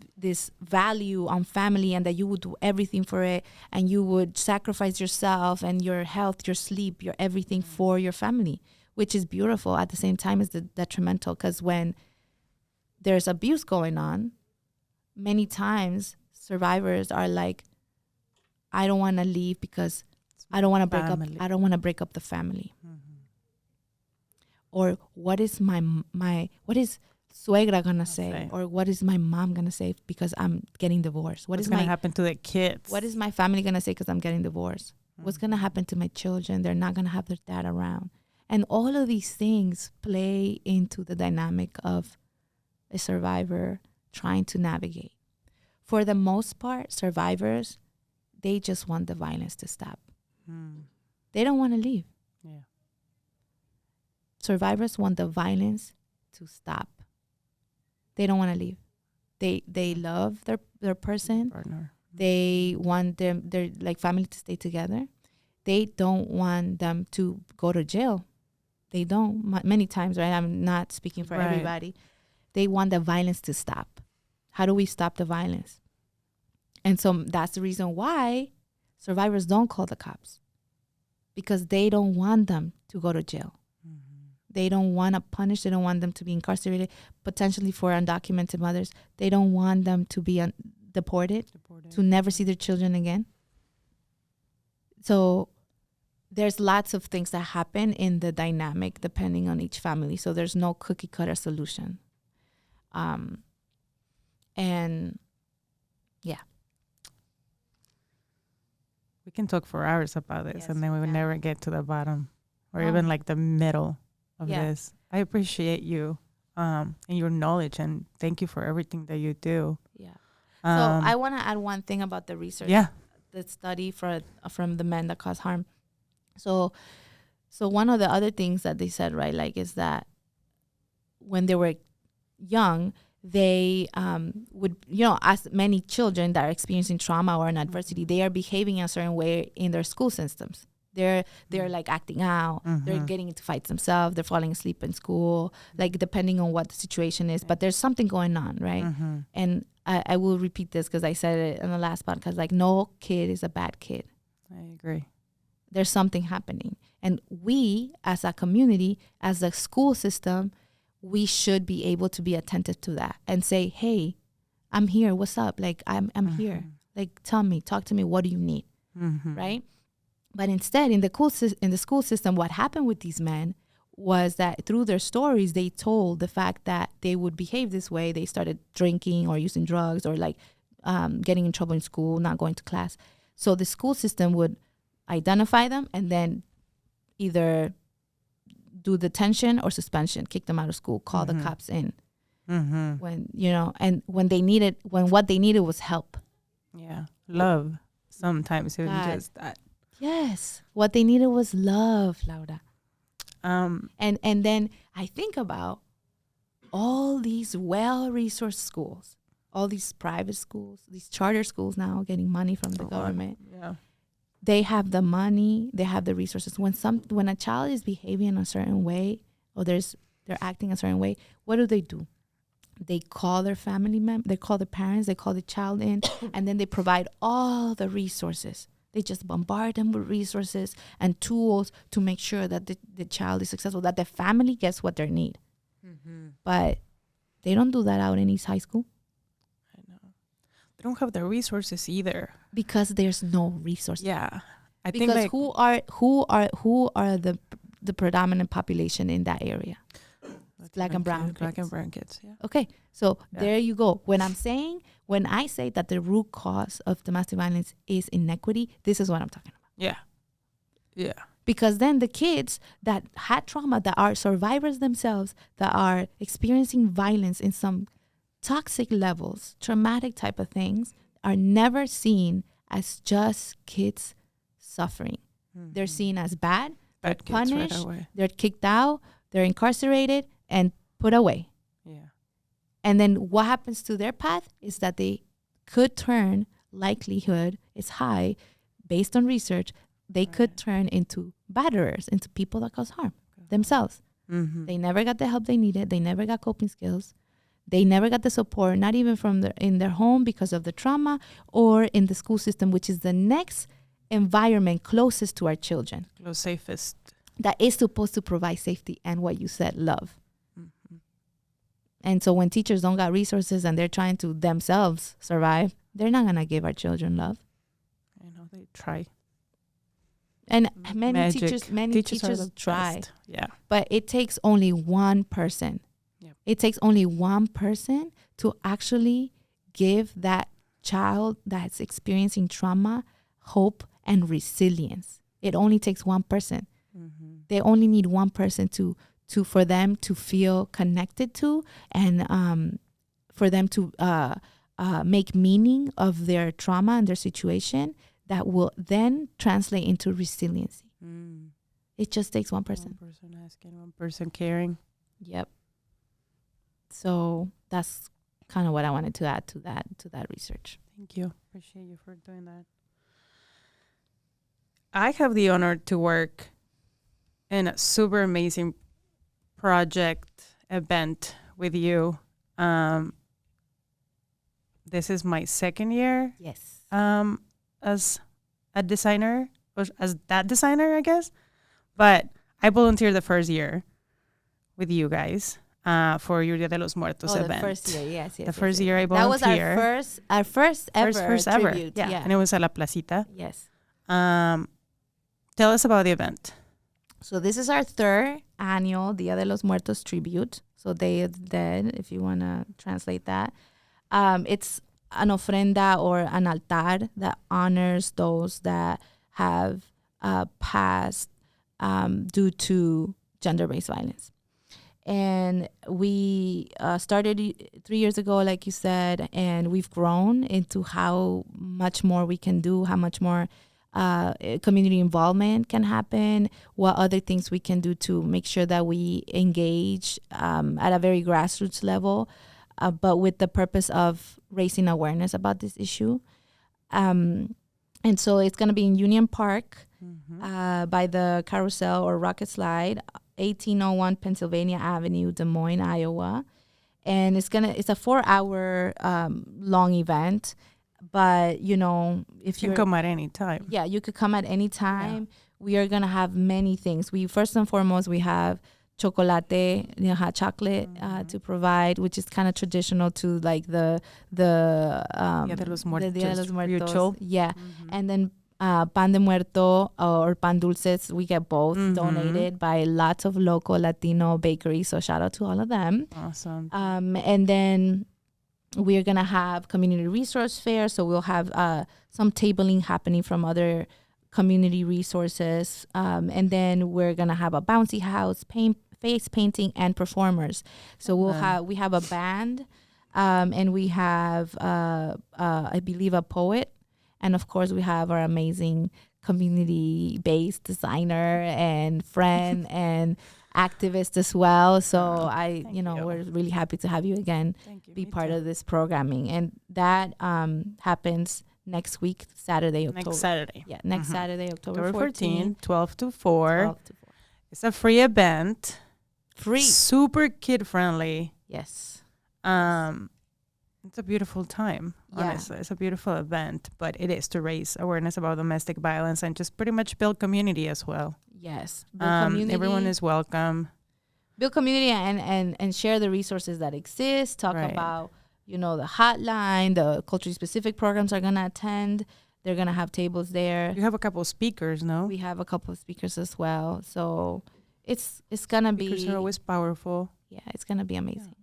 [SPEAKER 4] value on family and that you would do everything for it and you would sacrifice yourself and your health, your sleep, your everything for your family, which is beautiful. At the same time, it's detrimental because when there's abuse going on, many times survivors are like, I don't want to leave because I don't want to break up. I don't want to break up the family. Or what is what is suegra gonna say? Or what is my mom gonna say because I'm getting divorced?
[SPEAKER 3] What's gonna happen to the kids?
[SPEAKER 4] What is my family gonna say because I'm getting divorced? What's gonna happen to my children? They're not gonna have their dad around. And all of these things play into the dynamic of a survivor trying to navigate. For the most part, survivors, they just want the violence to stop. They don't want to leave.
[SPEAKER 3] Yeah.
[SPEAKER 4] Survivors want the violence to stop. They don't want to leave. They love their person.
[SPEAKER 3] Partner.
[SPEAKER 4] They want their like family to stay together. They don't want them to go to jail. They don't. Many times, right? I'm not speaking for everybody. They want the violence to stop. How do we stop the violence? And so that's the reason why survivors don't call the cops, because they don't want them to go to jail. They don't want to punish. They don't want them to be incarcerated, potentially for undocumented mothers. They don't want them to be deported, to never see their children again. So there's lots of things that happen in the dynamic depending on each family. So there's no cookie cutter solution. And yeah.
[SPEAKER 3] We can talk for hours about this,
[SPEAKER 4] Yes,
[SPEAKER 3] and then we would
[SPEAKER 4] yeah.
[SPEAKER 3] never get to the bottom or
[SPEAKER 4] Oh.
[SPEAKER 3] even like the middle of
[SPEAKER 4] Yeah.
[SPEAKER 3] this. I appreciate you and your knowledge, and thank you for everything that you do.
[SPEAKER 4] Yeah. So I want to add one thing about the research.
[SPEAKER 3] Yeah.
[SPEAKER 4] The study from the men that cause harm. So one of the other things that they said, right, like, is that when they were young, they would, as many children that are experiencing trauma or an adversity, they are behaving a certain way in their school systems. They're like acting out. They're getting into fights themselves. They're falling asleep in school, like depending on what the situation is. But there's something going on, right? And I will repeat this because I said it in the last podcast. Like, no kid is a bad kid.
[SPEAKER 3] I agree.
[SPEAKER 4] There's something happening. And we, as a community, as a school system, we should be able to be attentive to that and say, hey, I'm here. What's up? Like, I'm here. Like, talk to me. What do you need? Right? But instead, in the school system, what happened with these men was that through their stories, they told the fact that they would behave this way. They started drinking or using drugs or like getting in trouble in school, not going to class. So the school system would identify them and then either do detention or suspension, kick them out of school, call the cops in. When, and when what they needed was help.
[SPEAKER 3] Yeah. Love. Sometimes even
[SPEAKER 4] God.
[SPEAKER 3] just that.
[SPEAKER 4] Yes. What they needed was love, Laura.
[SPEAKER 3] And
[SPEAKER 4] then I think about all these well-resourced schools, all these private schools, these charter schools now getting money from the government.
[SPEAKER 3] Yeah.
[SPEAKER 4] They have the money, they have the resources. When a child is behaving in a certain way or they're acting a certain way, what do? They call their family members, they call the parents, they call the child in, and then they provide all the resources. They just bombard them with resources and tools to make sure that the child is successful, that the family gets what they need. But they don't do that out in East High School.
[SPEAKER 3] I know. They don't have the resources either.
[SPEAKER 4] Because there's no resources.
[SPEAKER 3] Yeah. I
[SPEAKER 4] Because
[SPEAKER 3] think
[SPEAKER 4] who are the predominant population in that area? Black and brown kids.
[SPEAKER 3] Black and brown kids. Yeah.
[SPEAKER 4] Okay, so there you go. When I say that the root cause of domestic violence is inequity, this is what I'm talking about.
[SPEAKER 3] Yeah. Yeah.
[SPEAKER 4] Because then the kids that had trauma, that are survivors themselves, that are experiencing violence in some toxic levels, traumatic type of things, are never seen as just kids suffering. They're seen as bad, they're punished,
[SPEAKER 3] right away.
[SPEAKER 4] they're kicked out, they're incarcerated, and put away.
[SPEAKER 3] Yeah.
[SPEAKER 4] And then what happens to their path is that they could turn, likelihood is high, based on research, they could turn into batterers, into people that cause harm themselves. They never got the help they needed. They never got coping skills. They never got the support, not even in their home because of the trauma, or in the school system, which is the next environment closest to our children.
[SPEAKER 3] Close safest.
[SPEAKER 4] That is supposed to provide safety and what you said, love. And so when teachers don't got resources and they're trying to themselves survive, they're not going to give our children love.
[SPEAKER 3] I know they try.
[SPEAKER 4] And many
[SPEAKER 3] Magic.
[SPEAKER 4] teachers
[SPEAKER 3] are the
[SPEAKER 4] try.
[SPEAKER 3] best. Yeah.
[SPEAKER 4] But it takes only one person.
[SPEAKER 3] Yep.
[SPEAKER 4] It takes only one person to actually give that child that's experiencing trauma hope and resilience. It only takes one person. They only need one person for them to feel connected to, and for them to make meaning of their trauma and their situation that will then translate into resiliency. It just takes one person.
[SPEAKER 3] One person asking, one person caring.
[SPEAKER 4] Yep. So that's kind of what I wanted to add to that research.
[SPEAKER 3] Thank you. Appreciate you for doing that. I have the honor to work in a super amazing event with you. This is my second year.
[SPEAKER 4] Yes.
[SPEAKER 3] As a designer, or as that designer, I guess. But I volunteered the first year. with you guys for your Dia de los Muertos event.
[SPEAKER 4] The first year, yes.
[SPEAKER 3] The first year I volunteered.
[SPEAKER 4] That was our first ever tribute.
[SPEAKER 3] Yeah. And it was at La Placita.
[SPEAKER 4] Yes.
[SPEAKER 3] Tell us about the event.
[SPEAKER 4] So this is our third annual Dia de los Muertos tribute. So Day of the Dead, if you want to translate that. It's an ofrenda or an altar that honors those that have passed due to gender-based violence. And we started 3 years ago, like you said, and we've grown into how much more we can do, how much more community involvement can happen, what other things we can do to make sure that we engage at a very grassroots level, but with the purpose of raising awareness about this issue. And so it's going to be in Union Park by the Carousel or Rocket Slide, 1801 Pennsylvania Avenue, Des Moines, Iowa. And it's a 4-hour long event. But, you know, if you
[SPEAKER 3] can come at any time.
[SPEAKER 4] Yeah, you could come at any time. Yeah. We are going to have many things. First and foremost, we have chocolate, hot chocolate to provide, which is kind of traditional to like the
[SPEAKER 3] Dia de los Muertos.
[SPEAKER 4] The Dia de los Muertos. Yeah. And then pan de muerto or pan dulces, we get both donated by lots of local Latino bakeries. So shout out to all of them.
[SPEAKER 3] Awesome.
[SPEAKER 4] And then we're going to have community resource fair. So we'll have some tabling happening from other community resources. And then we're going to have a bouncy house, face painting, and performers. So we have a band, and we have, I believe, a poet. And, of course, we have our amazing community-based designer and friend and activist as well. So we're really happy to have you again be part of this programming. And that happens next week, Saturday, October.
[SPEAKER 3] Next Saturday.
[SPEAKER 4] Yeah, next Saturday, October 14th.
[SPEAKER 3] 12 to 4. It's a free event.
[SPEAKER 4] Free.
[SPEAKER 3] Super kid-friendly.
[SPEAKER 4] Yes.
[SPEAKER 3] It's a beautiful time, honestly. It's a beautiful event, but it is to raise awareness about domestic violence and just pretty much build community as well.
[SPEAKER 4] Yes. Community.
[SPEAKER 3] Everyone is welcome.
[SPEAKER 4] Build community and share the resources that exist. Talk about, the hotline, the culturally specific programs are going to attend. They're going to have tables there.
[SPEAKER 3] You have a couple of speakers, no?
[SPEAKER 4] We have a couple of speakers as well. So it's going to be...
[SPEAKER 3] Speakers are always powerful.
[SPEAKER 4] Yeah, it's going to be amazing.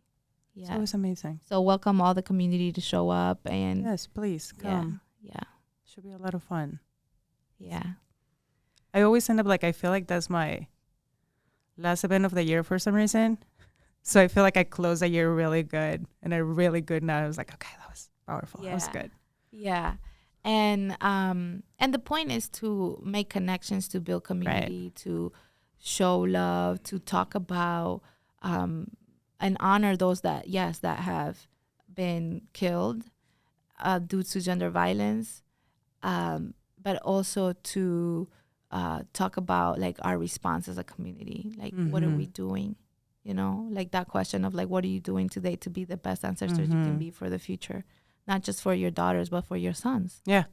[SPEAKER 4] Yeah.
[SPEAKER 3] It's always amazing.
[SPEAKER 4] So welcome all the community to show up. And
[SPEAKER 3] yes, please come.
[SPEAKER 4] Yeah.
[SPEAKER 3] Should be a lot of fun.
[SPEAKER 4] Yeah.
[SPEAKER 3] I always end up I feel like that's my last event of the year for some reason. So I feel like I closed the year really good and a really good night. I was like, okay, that was powerful.
[SPEAKER 4] Yeah.
[SPEAKER 3] That was good.
[SPEAKER 4] Yeah. And the point is to make connections, to build community, to show love, to talk about and honor those that have been killed due to gender violence, but also to talk about our response as a community. What are we doing? That question of what are you doing today to be the best ancestors you can be for the future, not just for your daughters but for your sons.
[SPEAKER 3] Yeah,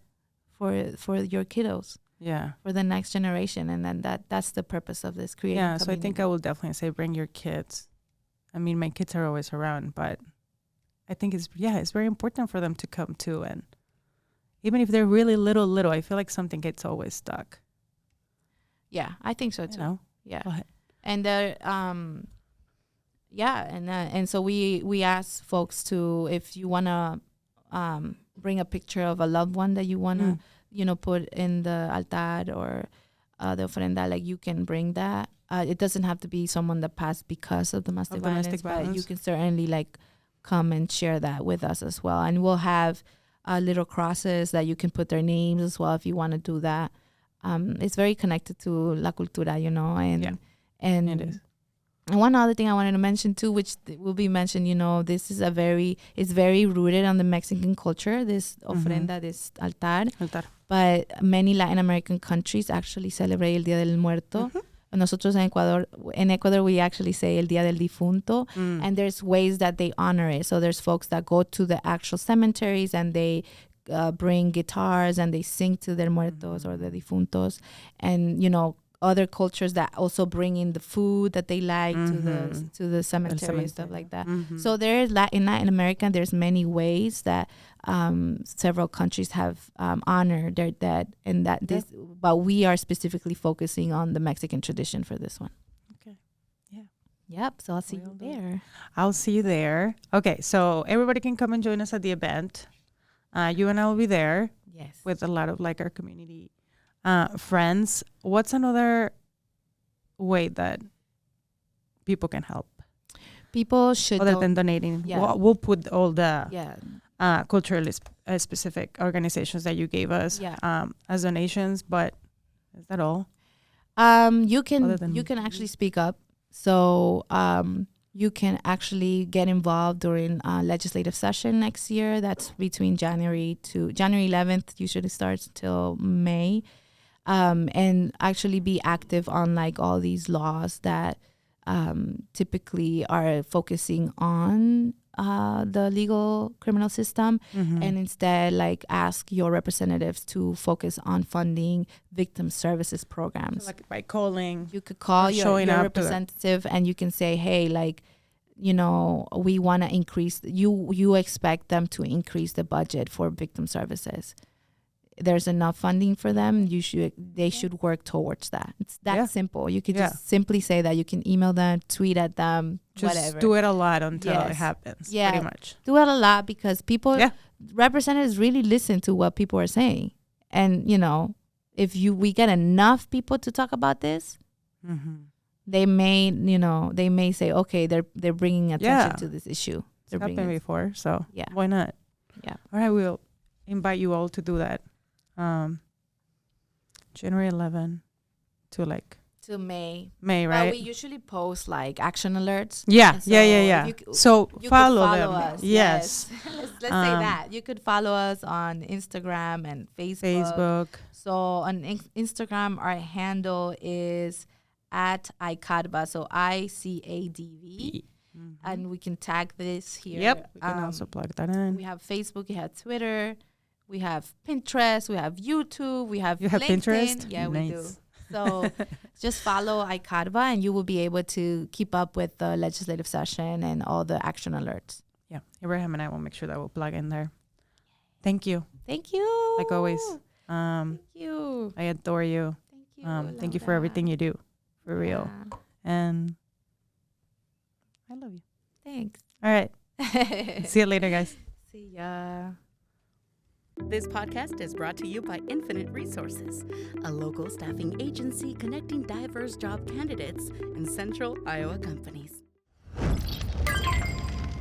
[SPEAKER 4] for your kiddos. Yeah, for the next generation, and then that's the purpose of this creating.
[SPEAKER 3] Yeah, so I think I will definitely say bring your kids. I mean, my kids are always around, but I think it's very important for them to come too. And even if they're really little, I feel like something gets always stuck.
[SPEAKER 4] Yeah, I think so too. Yeah,
[SPEAKER 3] go ahead.
[SPEAKER 4] And and so we ask folks to, if you wanna bring a picture of a loved one that you wanna put in the altar or the ofrenda, you can bring that. It doesn't have to be someone that passed because of domestic violence, but you can certainly come and share that with us as well. And we'll have little crosses that you can put their names as well if you want to do that. It's very connected to La Cultura, and
[SPEAKER 3] it is.
[SPEAKER 4] And one other thing I wanted to mention too, which will be mentioned, this is it's very rooted on the Mexican culture, this ofrenda, this altar. But many Latin American countries actually celebrate el Día del Muerto. Nosotros in Ecuador, we actually say el Día del Difunto, and there's ways that they honor it. So there's folks that go to the actual cemeteries and they bring guitars and they sing to their muertos or the difuntos, and other cultures that also bring in the food that they like to the cemetery and stuff like that. So there is in Latin America, there's many ways that several countries have honored their dead, and but we are specifically focusing on the Mexican tradition for this one.
[SPEAKER 3] Okay. Yeah.
[SPEAKER 4] Yep. So I'll see you there.
[SPEAKER 3] I'll see you there. Okay. So everybody can come and join us at the event. You and I will be there.
[SPEAKER 4] Yes.
[SPEAKER 3] With a lot of like our community friends. What's another way that people can help?
[SPEAKER 4] People should,
[SPEAKER 3] other than donating.
[SPEAKER 4] Yeah.
[SPEAKER 3] We'll put all the culturally specific organizations that you gave us as donations. But is that all?
[SPEAKER 4] You can actually speak up. So you can actually get involved during legislative session next year. That's between January 11th. Usually starts till May, and actually be active on like all these laws that typically are focusing on the legal criminal system, and instead like ask your representatives to focus on funding victim services programs.
[SPEAKER 3] So like by calling,
[SPEAKER 4] you could call your representative and you can say, hey, like, you know, we want to increase, you expect them to increase the budget for victim services. There's enough funding for them. They should work towards that. It's that simple. You could just simply say that. You can email them, tweet at them,
[SPEAKER 3] just
[SPEAKER 4] whatever.
[SPEAKER 3] do it a lot until it happens.
[SPEAKER 4] Yeah,
[SPEAKER 3] pretty much.
[SPEAKER 4] Do it a lot because representatives really listen to what people are saying. And, you know, if we get enough people to talk about this, they may say, okay, they're bringing attention to this issue.
[SPEAKER 3] It's happened before, so why not?
[SPEAKER 4] Yeah.
[SPEAKER 3] All right, we'll invite you all to do that. January 11 to May, right?
[SPEAKER 4] Well, we usually post like action alerts.
[SPEAKER 3] Yeah.
[SPEAKER 4] So
[SPEAKER 3] So
[SPEAKER 4] you
[SPEAKER 3] follow
[SPEAKER 4] them.
[SPEAKER 3] Us.
[SPEAKER 4] Yes. Let's say that. You could follow us on Instagram and Facebook. So on Instagram, our handle is at icadv, so ICADV. And we can tag this here.
[SPEAKER 3] Yep. We can also plug that in.
[SPEAKER 4] We have Facebook, we have Twitter, we have Pinterest, we have YouTube, we have
[SPEAKER 3] You have
[SPEAKER 4] LinkedIn.
[SPEAKER 3] Pinterest?
[SPEAKER 4] Yeah,
[SPEAKER 3] Nice.
[SPEAKER 4] we do. So just follow icadv and you will be able to keep up with the legislative session and all the action alerts.
[SPEAKER 3] Yeah. Abraham and I will make sure that we'll plug in there. Thank you.
[SPEAKER 4] Thank you.
[SPEAKER 3] Like always.
[SPEAKER 4] Thank you.
[SPEAKER 3] I adore you.
[SPEAKER 4] Thank you.
[SPEAKER 3] Thank you for everything you do. For real. And I love you.
[SPEAKER 4] Thanks.
[SPEAKER 3] All right. See you later, guys.
[SPEAKER 4] See ya.
[SPEAKER 1] This podcast is brought to you by Infinite Resources, a local staffing agency connecting diverse job candidates in central Iowa companies.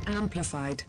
[SPEAKER 2] Amplified.